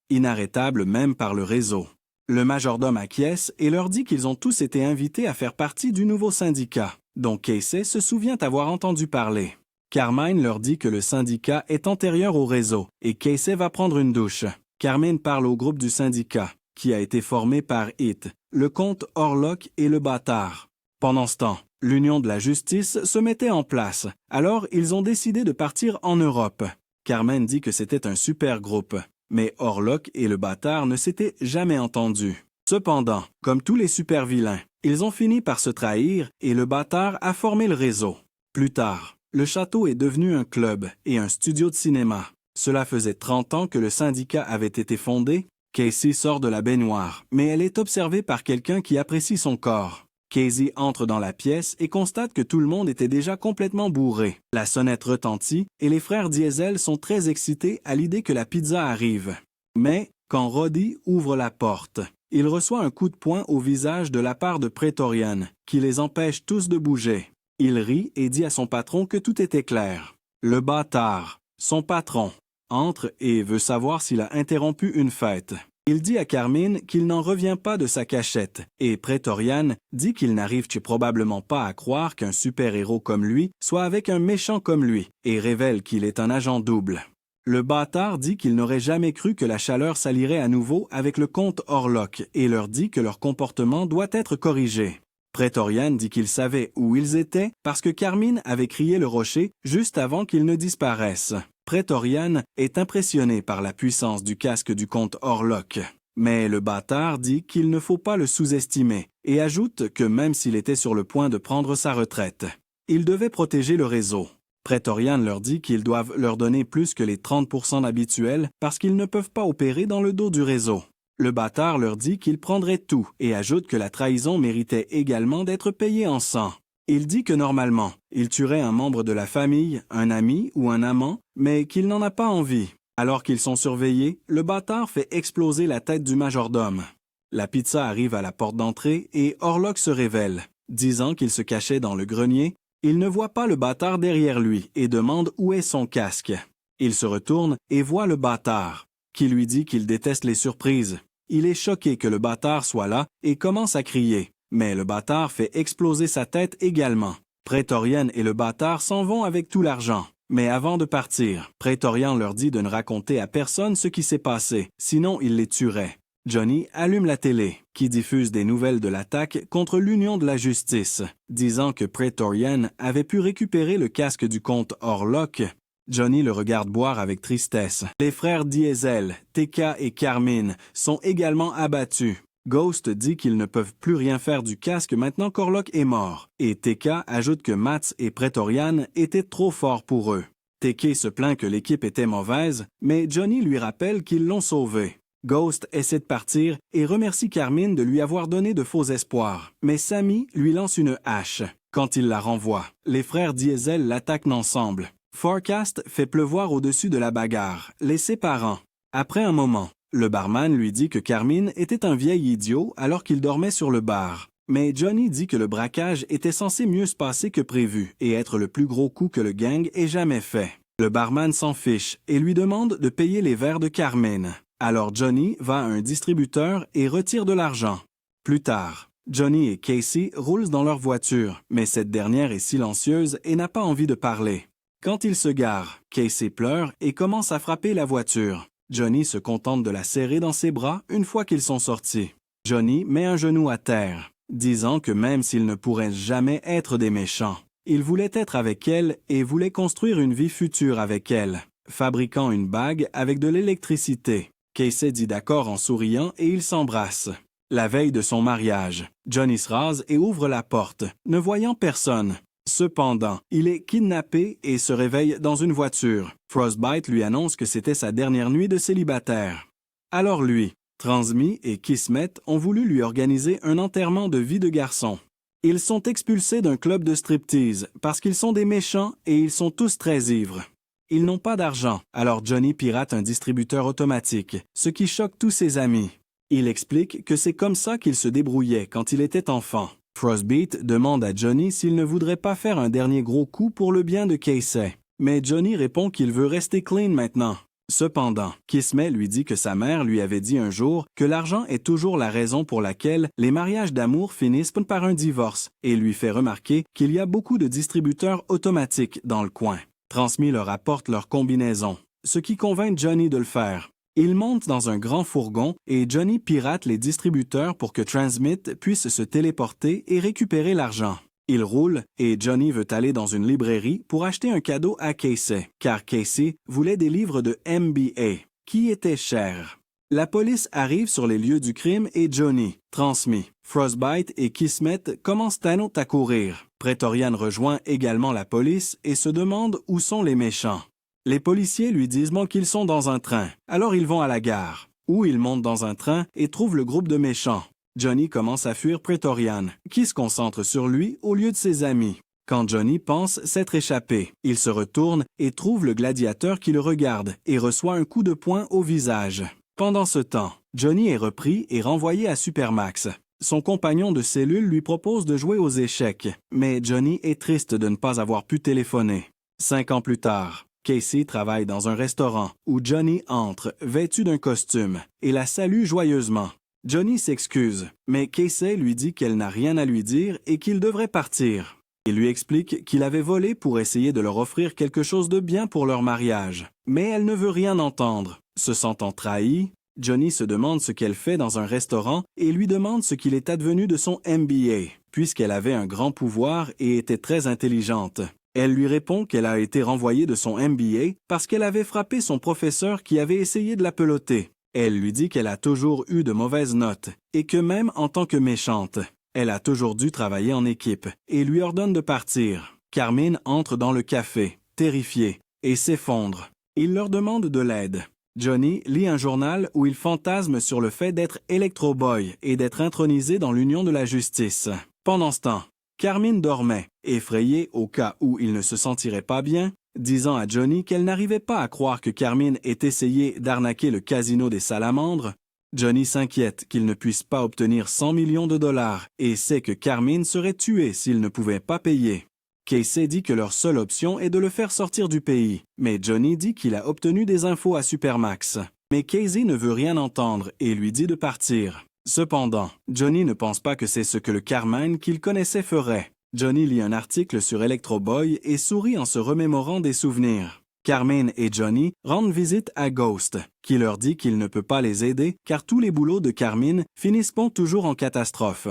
Inarrêtable même par le réseau. Le majordome acquiesce et leur dit qu'ils ont tous été invités à faire partie du nouveau syndicat, dont Casey se souvient avoir entendu parler. Carmine leur dit que le syndicat est antérieur au réseau et Casey va prendre une douche. Carmine parle au groupe du syndicat, qui a été formé par Hit, le comte Orlok et le bâtard. Pendant ce temps, l'Union de la Justice se mettait en place, alors ils ont décidé de partir en Europe. Carmine dit que c'était un super groupe, mais Orlok et le bâtard ne s'étaient jamais entendus. Cependant, comme tous les super vilains, ils ont fini par se trahir et le bâtard a formé le réseau. Plus tard, le château est devenu un club et un studio de cinéma. Cela faisait 30 ans que le syndicat avait été fondé. Casey sort de la baignoire, mais elle est observée par quelqu'un qui apprécie son corps. Casey entre dans la pièce et constate que tout le monde était déjà complètement bourré. La sonnette retentit et les frères Diesel sont très excités à l'idée que la pizza arrive. Mais, quand Roddy ouvre la porte, il reçoit un coup de poing au visage de la part de Prétorian, qui les empêche tous de bouger. Il rit et dit à son patron que tout était clair. Le bâtard, son patron, entre et veut savoir s'il a interrompu une fête. Il dit à Carmine qu'il n'en revient pas de sa cachette, et Prétorian dit qu'il n'arrive probablement pas à croire qu'un super-héros comme lui soit avec un méchant comme lui, et révèle qu'il est un agent double. Le bâtard dit qu'il n'aurait jamais cru que la chaleur s'allierait à nouveau avec le comte Orlok et leur dit que leur comportement doit être corrigé. Praetorian dit qu'il savait où ils étaient parce que Carmine avait crié le rocher juste avant qu'ils ne disparaissent. Praetorian est impressionné par la puissance du casque du comte Orlok. Mais le bâtard dit qu'il ne faut pas le sous-estimer et ajoute que même s'il était sur le point de prendre sa retraite, il devait protéger le réseau. Praetorian leur dit qu'ils doivent leur donner plus que les 30% habituels parce qu'ils ne peuvent pas opérer dans le dos du réseau. Le bâtard leur dit qu'il prendrait tout et ajoute que la trahison méritait également d'être payée en sang. Il dit que normalement, il tuerait un membre de la famille, un ami ou un amant, mais qu'il n'en a pas envie. Alors qu'ils sont surveillés, le bâtard fait exploser la tête du majordome. La pizza arrive à la porte d'entrée et Orlok se révèle. Disant qu'il se cachait dans le grenier, il ne voit pas le bâtard derrière lui et demande où est son casque. Il se retourne et voit le bâtard, qui lui dit qu'il déteste les surprises. Il est choqué que le bâtard soit là et commence à crier, mais le bâtard fait exploser sa tête également. Praetorian et le bâtard s'en vont avec tout l'argent. Mais avant de partir, Praetorian leur dit de ne raconter à personne ce qui s'est passé, sinon il les tuerait. Johnny allume la télé, qui diffuse des nouvelles de l'attaque contre l'Union de la Justice, disant que Praetorian avait pu récupérer le casque du comte Orlok. Johnny le regarde boire avec tristesse. Les frères Diesel, Tekka et Carmine sont également abattus. Ghost dit qu'ils ne peuvent plus rien faire du casque maintenant qu'Orlok est mort, et Tekka ajoute que Mats et Praetorian étaient trop forts pour eux. Tekka se plaint que l'équipe était mauvaise, mais Johnny lui rappelle qu'ils l'ont sauvé. Ghost essaie de partir et remercie Carmine de lui avoir donné de faux espoirs, mais Sammy lui lance une hache. Quand il la renvoie, les frères Diesel l'attaquent ensemble. Forecast fait pleuvoir au-dessus de la bagarre, les séparant. Après un moment, le barman lui dit que Carmine était un vieil idiot alors qu'il dormait sur le bar. Mais Johnny dit que le braquage était censé mieux se passer que prévu et être le plus gros coup que le gang ait jamais fait. Le barman s'en fiche et lui demande de payer les verres de Carmine. Alors Johnny va à un distributeur et retire de l'argent. Plus tard, Johnny et Casey roulent dans leur voiture, mais cette dernière est silencieuse et n'a pas envie de parler. Quand ils se garent, Casey pleure et commence à frapper la voiture. Johnny se contente de la serrer dans ses bras une fois qu'ils sont sortis. Johnny met un genou à terre, disant que même s'ils ne pourraient jamais être des méchants, il voulait être avec elle et voulait construire une vie future avec elle, fabriquant une bague avec de l'électricité. Casey dit d'accord en souriant et ils s'embrassent. La veille de son mariage, Johnny se rase et ouvre la porte, ne voyant personne. Cependant, il est kidnappé et se réveille dans une voiture. Frostbite lui annonce que c'était sa dernière nuit de célibataire. Alors lui, Transmi et Kismet ont voulu lui organiser un enterrement de vie de garçon. Ils sont expulsés d'un club de striptease parce qu'ils sont des méchants et ils sont tous très ivres. Ils n'ont pas d'argent, alors Johnny pirate un distributeur automatique, ce qui choque tous ses amis. Il explique que c'est comme ça qu'il se débrouillait quand il était enfant. Frostbeat demande à Johnny s'il ne voudrait pas faire un dernier gros coup pour le bien de Casey. Mais Johnny répond qu'il veut rester clean maintenant. Cependant, Kismet lui dit que sa mère lui avait dit un jour que l'argent est toujours la raison pour laquelle les mariages d'amour finissent par un divorce et lui fait remarquer qu'il y a beaucoup de distributeurs automatiques dans le coin. Transmi leur apporte leur combinaison, ce qui convainc Johnny de le faire. Ils montent dans un grand fourgon et Johnny pirate les distributeurs pour que Transmit puisse se téléporter et récupérer l'argent. Il roule et Johnny veut aller dans une librairie pour acheter un cadeau à Casey, car Casey voulait des livres de MBA, qui étaient chers. La police arrive sur les lieux du crime et Johnny, Transmi, Frostbite et Kismet commencent à courir. Praetorian rejoint également la police et se demande où sont les méchants. Les policiers lui disent qu'ils sont dans un train, alors ils vont à la gare, où ils montent dans un train et trouvent le groupe de méchants. Johnny commence à fuir Praetorian, qui se concentre sur lui au lieu de ses amis. Quand Johnny pense s'être échappé, il se retourne et trouve le gladiateur qui le regarde et reçoit un coup de poing au visage. Pendant ce temps, Johnny est repris et renvoyé à Supermax. Son compagnon de cellule lui propose de jouer aux échecs, mais Johnny est triste de ne pas avoir pu téléphoner. 5 ans plus tard, Casey travaille dans un restaurant où Johnny entre, vêtu d'un costume, et la salue joyeusement. Johnny s'excuse, mais Casey lui dit qu'elle n'a rien à lui dire et qu'il devrait partir. Il lui explique qu'il avait volé pour essayer de leur offrir quelque chose de bien pour leur mariage. Mais elle ne veut rien entendre. Se sentant trahie, Johnny se demande ce qu'elle fait dans un restaurant et lui demande ce qu'il est advenu de son MBA, puisqu'elle avait un grand pouvoir et était très intelligente. Elle lui répond qu'elle a été renvoyée de son MBA parce qu'elle avait frappé son professeur qui avait essayé de la peloter. Elle lui dit qu'elle a toujours eu de mauvaises notes et que même en tant que méchante, elle a toujours dû travailler en équipe et lui ordonne de partir. Carmine entre dans le café, terrifié, et s'effondre. Il leur demande de l'aide. Johnny lit un journal où il fantasme sur le fait d'être Electro Boy et d'être intronisé dans l'Union de la justice. Pendant ce temps, Carmine dormait, effrayée au cas où il ne se sentirait pas bien, disant à Johnny qu'elle n'arrivait pas à croire que Carmine ait essayé d'arnaquer le casino des Salamandres. Johnny s'inquiète qu'il ne puisse pas obtenir 100 millions de dollars et sait que Carmine serait tué s'il ne pouvait pas payer. Casey dit que leur seule option est de le faire sortir du pays, mais Johnny dit qu'il a obtenu des infos à Supermax. Mais Casey ne veut rien entendre et lui dit de partir. Cependant, Johnny ne pense pas que c'est ce que le Carmine qu'il connaissait ferait. Johnny lit un article sur Electro Boy et sourit en se remémorant des souvenirs. Carmine et Johnny rendent visite à Ghost, qui leur dit qu'il ne peut pas les aider car tous les boulots de Carmine finissent toujours en catastrophe.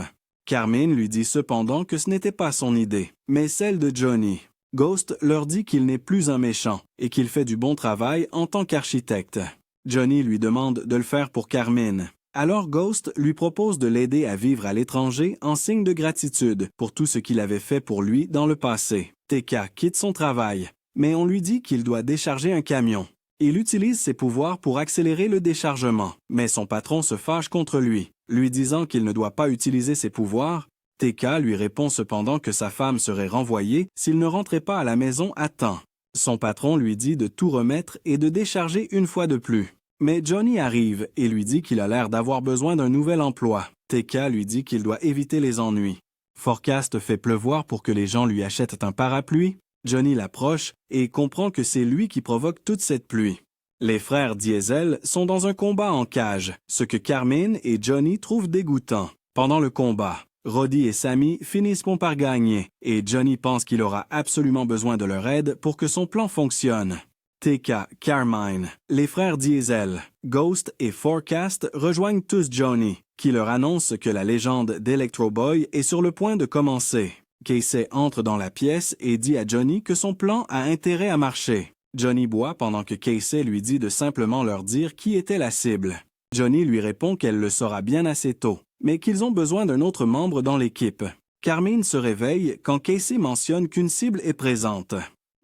Carmine lui dit cependant que ce n'était pas son idée, mais celle de Johnny. Ghost leur dit qu'il n'est plus un méchant et qu'il fait du bon travail en tant qu'architecte. Johnny lui demande de le faire pour Carmine. Alors Ghost lui propose de l'aider à vivre à l'étranger en signe de gratitude pour tout ce qu'il avait fait pour lui dans le passé. TK quitte son travail, mais on lui dit qu'il doit décharger un camion. Il utilise ses pouvoirs pour accélérer le déchargement, mais son patron se fâche contre lui, lui disant qu'il ne doit pas utiliser ses pouvoirs. TK lui répond cependant que sa femme serait renvoyée s'il ne rentrait pas à la maison à temps. Son patron lui dit de tout remettre et de décharger une fois de plus. Mais Johnny arrive et lui dit qu'il a l'air d'avoir besoin d'un nouvel emploi. TK lui dit qu'il doit éviter les ennuis. Forecast fait pleuvoir pour que les gens lui achètent un parapluie. Johnny l'approche et comprend que c'est lui qui provoque toute cette pluie. Les frères Diesel sont dans un combat en cage, ce que Carmine et Johnny trouvent dégoûtant. Pendant le combat, Roddy et Sammy finissent par gagner et Johnny pense qu'il aura absolument besoin de leur aide pour que son plan fonctionne. TK, Carmine, les frères Diesel, Ghost et Forecast rejoignent tous Johnny, qui leur annonce que la légende d'Electro Boy est sur le point de commencer. Casey entre dans la pièce et dit à Johnny que son plan a intérêt à marcher. Johnny boit pendant que Casey lui dit de simplement leur dire qui était la cible. Johnny lui répond qu'elle le saura bien assez tôt, mais qu'ils ont besoin d'un autre membre dans l'équipe. Carmine se réveille quand Casey mentionne qu'une cible est présente.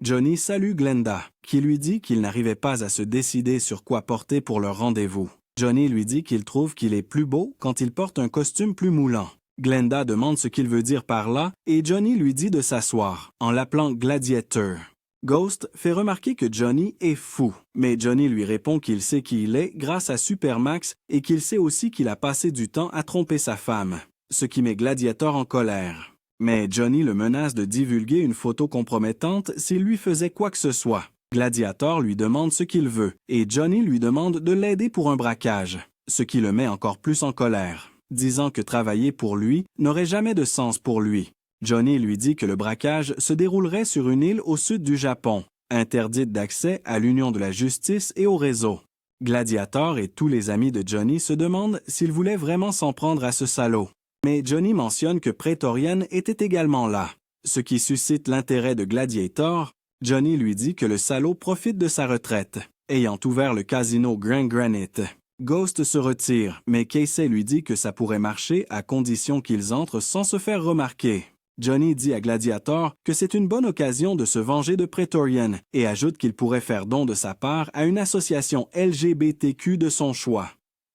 Johnny salue Glenda, qui lui dit qu'il n'arrivait pas à se décider sur quoi porter pour leur rendez-vous. Johnny lui dit qu'il trouve qu'il est plus beau quand il porte un costume plus moulant. Glenda demande ce qu'il veut dire par là et Johnny lui dit de s'asseoir, en l'appelant Gladiator. Ghost fait remarquer que Johnny est fou, mais Johnny lui répond qu'il sait qui il est grâce à Supermax et qu'il sait aussi qu'il a passé du temps à tromper sa femme, ce qui met Gladiator en colère. Mais Johnny le menace de divulguer une photo compromettante s'il lui faisait quoi que ce soit. Gladiator lui demande ce qu'il veut et Johnny lui demande de l'aider pour un braquage, ce qui le met encore plus en colère, disant que travailler pour lui n'aurait jamais de sens pour lui. Johnny lui dit que le braquage se déroulerait sur une île au sud du Japon, interdite d'accès à l'Union de la justice et au réseau. Gladiator et tous les amis de Johnny se demandent s'il voulait vraiment s'en prendre à ce salaud. Mais Johnny mentionne que Praetorian était également là, ce qui suscite l'intérêt de Gladiator. Johnny lui dit que le salaud profite de sa retraite, ayant ouvert le casino Grand Granite. Ghost se retire, mais Casey lui dit que ça pourrait marcher à condition qu'ils entrent sans se faire remarquer. Johnny dit à Gladiator que c'est une bonne occasion de se venger de Praetorian et ajoute qu'il pourrait faire don de sa part à une association LGBTQ de son choix.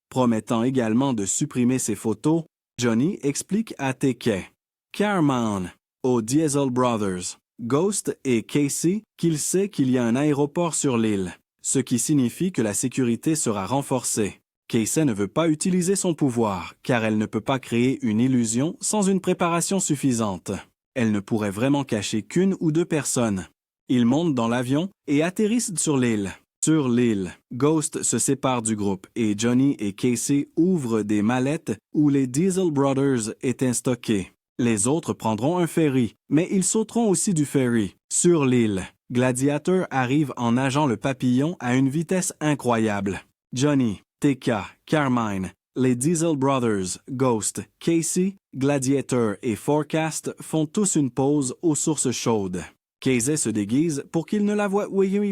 Promettant également de supprimer ses photos, Johnny explique à TK, Carmine, aux Diesel Brothers, Ghost et Casey qu'il sait qu'il y a un aéroport sur l'île, ce qui signifie que la sécurité sera renforcée. Casey ne veut pas utiliser son pouvoir, car elle ne peut pas créer une illusion sans une préparation suffisante. Elle ne pourrait vraiment cacher qu'une ou deux personnes. Ils montent dans l'avion et atterrissent sur l'île. Sur l'île, Ghost se sépare du groupe et Johnny et Casey ouvrent des mallettes où les Diesel Brothers étaient stockés. Les autres prendront un ferry, mais ils sauteront aussi du ferry. Sur l'île, Gladiator arrive en nageant le papillon à une vitesse incroyable. Johnny, TK, Carmine, les Diesel Brothers, Ghost, Casey, Gladiator et Forecast font tous une pause aux sources chaudes. Casey se déguise pour qu'il ne la voie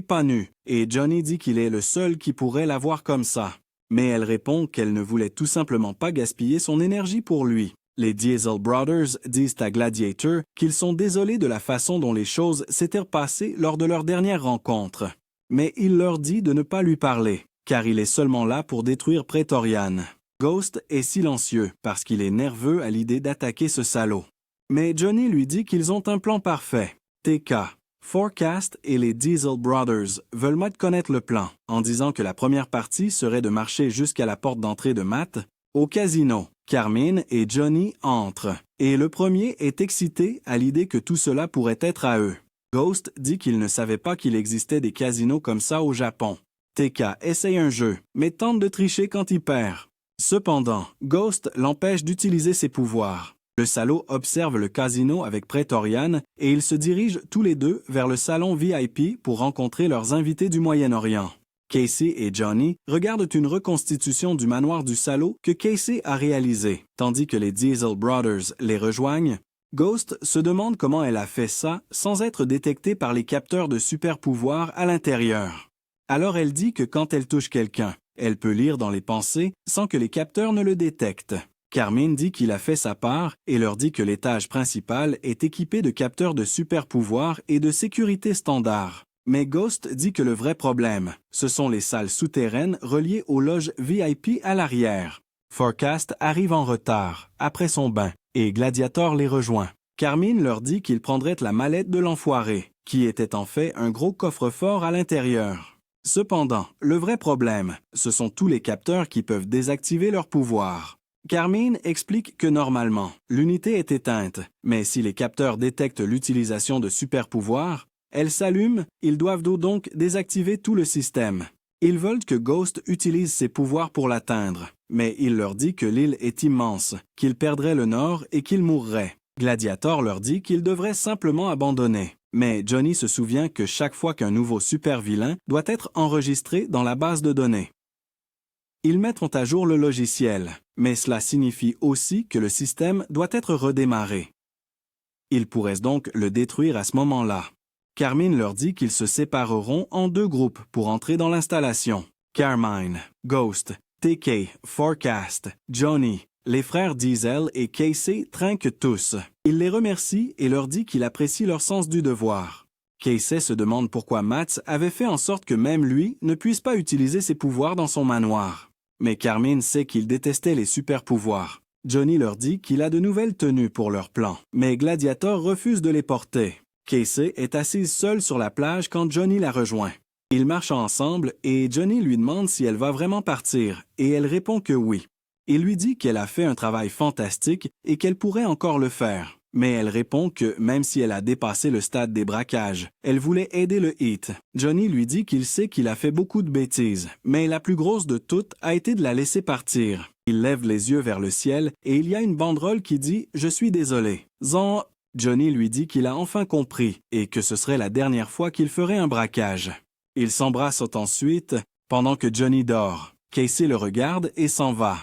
pas nue, et Johnny dit qu'il est le seul qui pourrait la voir comme ça. Mais elle répond qu'elle ne voulait tout simplement pas gaspiller son énergie pour lui. Les Diesel Brothers disent à Gladiator qu'ils sont désolés de la façon dont les choses s'étaient passées lors de leur dernière rencontre. Mais il leur dit de ne pas lui parler, car il est seulement là pour détruire Praetorian. Ghost est silencieux parce qu'il est nerveux à l'idée d'attaquer ce salaud. Mais Johnny lui dit qu'ils ont un plan parfait. TK, Forecast et les Diesel Brothers veulent Matt connaître le plan, en disant que la première partie serait de marcher jusqu'à la porte d'entrée de Matt, au casino. Carmine et Johnny entrent, et le premier est excité à l'idée que tout cela pourrait être à eux. Ghost dit qu'il ne savait pas qu'il existait des casinos comme ça au Japon. TK essaye un jeu, mais tente de tricher quand il perd. Cependant, Ghost l'empêche d'utiliser ses pouvoirs. Le salaud observe le casino avec Praetorian et ils se dirigent tous les deux vers le salon VIP pour rencontrer leurs invités du Moyen-Orient. Casey et Johnny regardent une reconstitution du manoir du salaud que Casey a réalisé, tandis que les Diesel Brothers les rejoignent. Ghost se demande comment elle a fait ça sans être détectée par les capteurs de super-pouvoirs à l'intérieur. Alors elle dit que quand elle touche quelqu'un, elle peut lire dans les pensées sans que les capteurs ne le détectent. Carmine dit qu'il a fait sa part et leur dit que l'étage principal est équipé de capteurs de super-pouvoirs et de sécurité standard. Mais Ghost dit que le vrai problème, ce sont les salles souterraines reliées aux loges VIP à l'arrière. Forecast arrive en retard, après son bain, et Gladiator les rejoint. Carmine leur dit qu'il prendrait la mallette de l'enfoiré, qui était en fait un gros coffre-fort à l'intérieur. Cependant, le vrai problème, ce sont tous les capteurs qui peuvent désactiver leur pouvoir. Carmine explique que normalement, l'unité est éteinte, mais si les capteurs détectent l'utilisation de super-pouvoirs, elle s'allume, ils doivent donc désactiver tout le système. Ils veulent que Ghost utilise ses pouvoirs pour l'atteindre, mais il leur dit que l'île est immense, qu'il perdrait le nord et qu'il mourrait. Gladiator leur dit qu'ils devraient simplement abandonner. Mais Johnny se souvient que chaque fois qu'un nouveau super-vilain doit être enregistré dans la base de données. Ils mettront à jour le logiciel, mais cela signifie aussi que le système doit être redémarré. Ils pourraient donc le détruire à ce moment-là. Carmine leur dit qu'ils se sépareront en deux groupes pour entrer dans l'installation. Carmine, Ghost, TK, Forecast, Johnny, les frères Diesel et Casey trinquent tous. Il les remercie et leur dit qu'il apprécie leur sens du devoir. Casey se demande pourquoi Matt avait fait en sorte que même lui ne puisse pas utiliser ses pouvoirs dans son manoir. Mais Carmine sait qu'il détestait les super-pouvoirs. Johnny leur dit qu'il a de nouvelles tenues pour leur plan, mais Gladiator refuse de les porter. Casey est assise seule sur la plage quand Johnny la rejoint. Ils marchent ensemble et Johnny lui demande si elle va vraiment partir, et elle répond que oui. Il lui dit qu'elle a fait un travail fantastique et qu'elle pourrait encore le faire. Mais elle répond que même si elle a dépassé le stade des braquages, elle voulait aider le Heat. Johnny lui dit qu'il sait qu'il a fait beaucoup de bêtises, mais la plus grosse de toutes a été de la laisser partir. Il lève les yeux vers le ciel et il y a une banderole qui dit « Je suis désolé ». Johnny lui dit qu'il a enfin compris et que ce serait la dernière fois qu'il ferait un braquage. Ils s'embrassent ensuite pendant que Johnny dort. Casey le regarde et s'en va.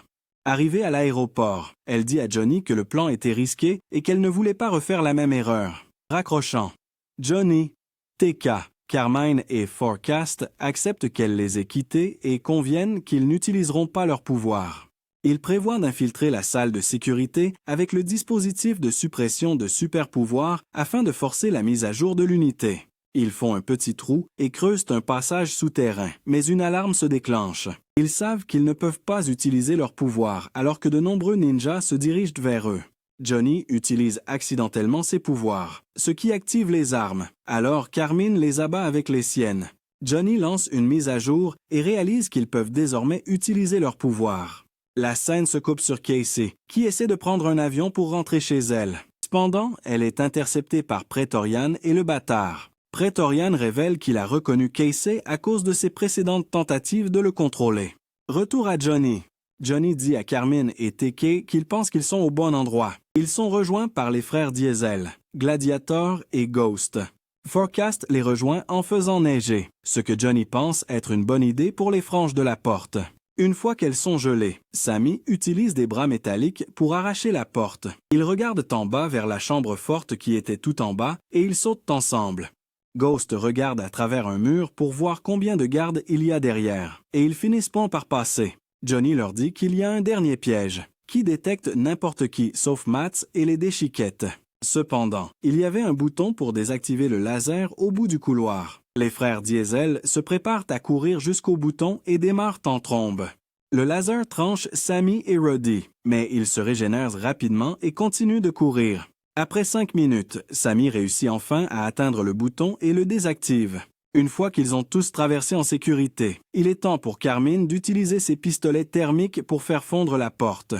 Arrivée à l'aéroport, elle dit à Johnny que le plan était risqué et qu'elle ne voulait pas refaire la même erreur. Raccrochant. Johnny, TK, Carmine et Forecast acceptent qu'elle les ait quittés et conviennent qu'ils n'utiliseront pas leur pouvoir. Ils prévoient d'infiltrer la salle de sécurité avec le dispositif de suppression de super-pouvoirs afin de forcer la mise à jour de l'unité. Ils font un petit trou et creusent un passage souterrain, mais une alarme se déclenche. Ils savent qu'ils ne peuvent pas utiliser leur pouvoir alors que de nombreux ninjas se dirigent vers eux. Johnny utilise accidentellement ses pouvoirs, ce qui active les armes. Alors Carmine les abat avec les siennes. Johnny lance une mise à jour et réalise qu'ils peuvent désormais utiliser leur pouvoir. La scène se coupe sur Casey, qui essaie de prendre un avion pour rentrer chez elle. Cependant, elle est interceptée par Praetorian et le bâtard. Praetorian révèle qu'il a reconnu Casey à cause de ses précédentes tentatives de le contrôler. Retour à Johnny. Johnny dit à Carmine et TK qu'ils pensent qu'ils sont au bon endroit. Ils sont rejoints par les frères Diesel, Gladiator et Ghost. Forecast les rejoint en faisant neiger, ce que Johnny pense être une bonne idée pour les franges de la porte. Une fois qu'elles sont gelées, Sammy utilise des bras métalliques pour arracher la porte. Ils regardent en bas vers la chambre forte qui était tout en bas et ils sautent ensemble. Ghost regarde à travers un mur pour voir combien de gardes il y a derrière, et ils finissent par passer. Johnny leur dit qu'il y a un dernier piège, qui détecte n'importe qui sauf Matt et les déchiquettes. Cependant, il y avait un bouton pour désactiver le laser au bout du couloir. Les frères Diesel se préparent à courir jusqu'au bouton et démarrent en trombe. Le laser tranche Sammy et Roddy, mais ils se régénèrent rapidement et continuent de courir. Après 5 minutes, Sammy réussit enfin à atteindre le bouton et le désactive. Une fois qu'ils ont tous traversé en sécurité, il est temps pour Carmine d'utiliser ses pistolets thermiques pour faire fondre la porte.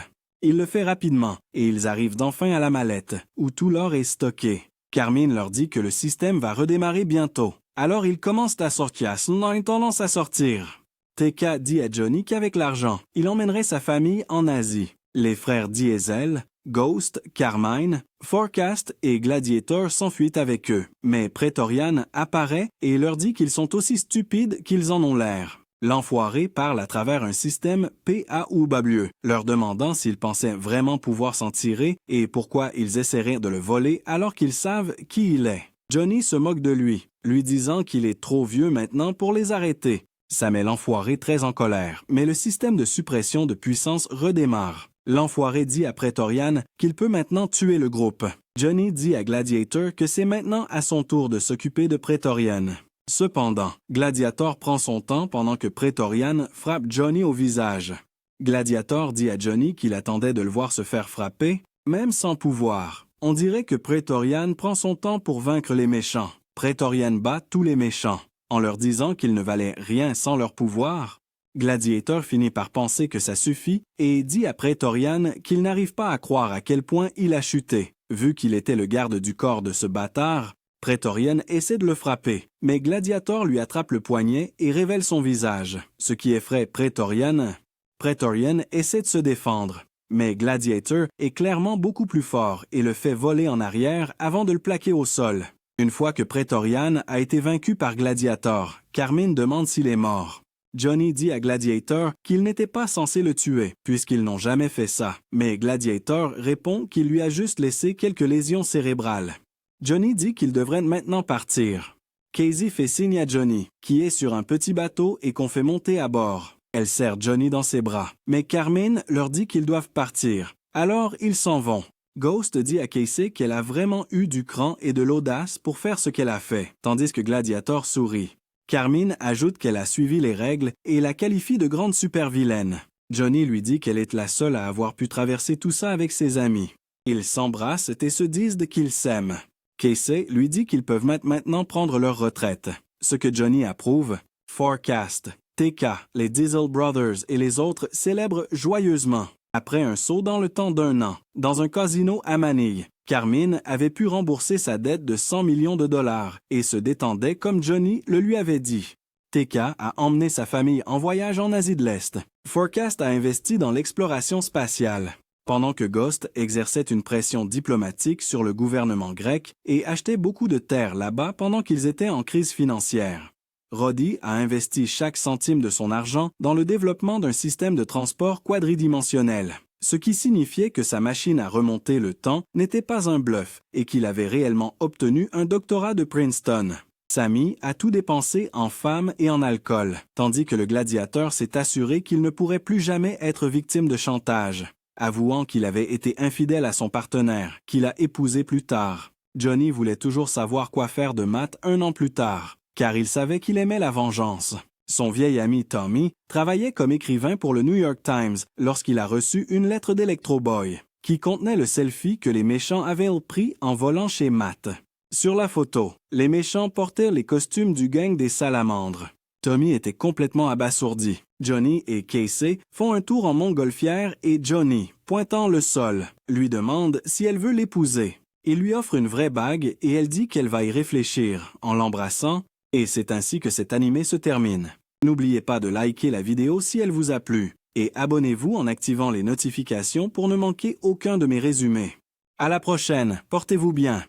Il le fait rapidement et ils arrivent enfin à la mallette, où tout l'or est stocké. Carmine leur dit que le système va redémarrer bientôt. Alors ils commencent à sortir, ont une tendance à sortir. TK dit à Johnny qu'avec l'argent, il emmènerait sa famille en Asie. Les frères Diesel, Ghost, Carmine, Forecast et Gladiator s'enfuient avec eux, mais Praetorian apparaît et leur dit qu'ils sont aussi stupides qu'ils en ont l'air. L'enfoiré parle à travers un système PAOW, leur demandant s'ils pensaient vraiment pouvoir s'en tirer et pourquoi ils essaieraient de le voler alors qu'ils savent qui il est. Johnny se moque de lui disant qu'il est trop vieux maintenant pour les arrêter. Ça met l'enfoiré très en colère, mais le système de suppression de puissance redémarre. L'enfoiré dit à Praetorian qu'il peut maintenant tuer le groupe. Johnny dit à Gladiator que c'est maintenant à son tour de s'occuper de Praetorian. Cependant, Gladiator prend son temps pendant que Praetorian frappe Johnny au visage. Gladiator dit à Johnny qu'il attendait de le voir se faire frapper, même sans pouvoir. On dirait que Praetorian prend son temps pour vaincre les méchants. Praetorian bat tous les méchants, en leur disant qu'ils ne valaient rien sans leur pouvoir. Gladiator finit par penser que ça suffit et dit à Praetorian qu'il n'arrive pas à croire à quel point il a chuté. Vu qu'il était le garde du corps de ce bâtard, Praetorian essaie de le frapper, mais Gladiator lui attrape le poignet et révèle son visage, ce qui effraie Praetorian. Praetorian essaie de se défendre, mais Gladiator est clairement beaucoup plus fort et le fait voler en arrière avant de le plaquer au sol. Une fois que Praetorian a été vaincu par Gladiator, Carmine demande s'il est mort. Johnny dit à Gladiator qu'il n'était pas censé le tuer, puisqu'ils n'ont jamais fait ça, mais Gladiator répond qu'il lui a juste laissé quelques lésions cérébrales. Johnny dit qu'il devrait maintenant partir. Casey fait signe à Johnny, qui est sur un petit bateau et qu'on fait monter à bord. Elle serre Johnny dans ses bras, mais Carmine leur dit qu'ils doivent partir. Alors ils s'en vont. Ghost dit à Casey qu'elle a vraiment eu du cran et de l'audace pour faire ce qu'elle a fait, tandis que Gladiator sourit. Carmine ajoute qu'elle a suivi les règles et la qualifie de grande super-vilaine. Johnny lui dit qu'elle est la seule à avoir pu traverser tout ça avec ses amis. Ils s'embrassent et se disent qu'ils s'aiment. Casey lui dit qu'ils peuvent maintenant prendre leur retraite, ce que Johnny approuve. Forecast, TK, les Diesel Brothers et les autres célèbrent joyeusement. Après un saut dans le temps d'1 an, dans un casino à Manille, Carmine avait pu rembourser sa dette de 100 millions de dollars et se détendait comme Johnny le lui avait dit. TK a emmené sa famille en voyage en Asie de l'Est. Forecast a investi dans l'exploration spatiale, pendant que Ghost exerçait une pression diplomatique sur le gouvernement grec et achetait beaucoup de terres là-bas pendant qu'ils étaient en crise financière. Roddy a investi chaque centime de son argent dans le développement d'un système de transport quadridimensionnel, ce qui signifiait que sa machine à remonter le temps n'était pas un bluff et qu'il avait réellement obtenu un doctorat de Princeton. Sammy a tout dépensé en femmes et en alcool, tandis que le gladiateur s'est assuré qu'il ne pourrait plus jamais être victime de chantage, avouant qu'il avait été infidèle à son partenaire, qu'il a épousé plus tard. Johnny voulait toujours savoir quoi faire de Matt 1 an plus tard, car il savait qu'il aimait la vengeance. Son vieil ami Tommy travaillait comme écrivain pour le New York Times lorsqu'il a reçu une lettre d'Electro Boy, qui contenait le selfie que les méchants avaient pris en volant chez Matt. Sur la photo, les méchants portaient les costumes du gang des salamandres. Tommy était complètement abasourdi. Johnny et Casey font un tour en montgolfière et Johnny, pointant le sol, lui demande si elle veut l'épouser. Il lui offre une vraie bague et elle dit qu'elle va y réfléchir en l'embrassant. Et c'est ainsi que cet animé se termine. N'oubliez pas de liker la vidéo si elle vous a plu, et abonnez-vous en activant les notifications pour ne manquer aucun de mes résumés. À la prochaine, portez-vous bien.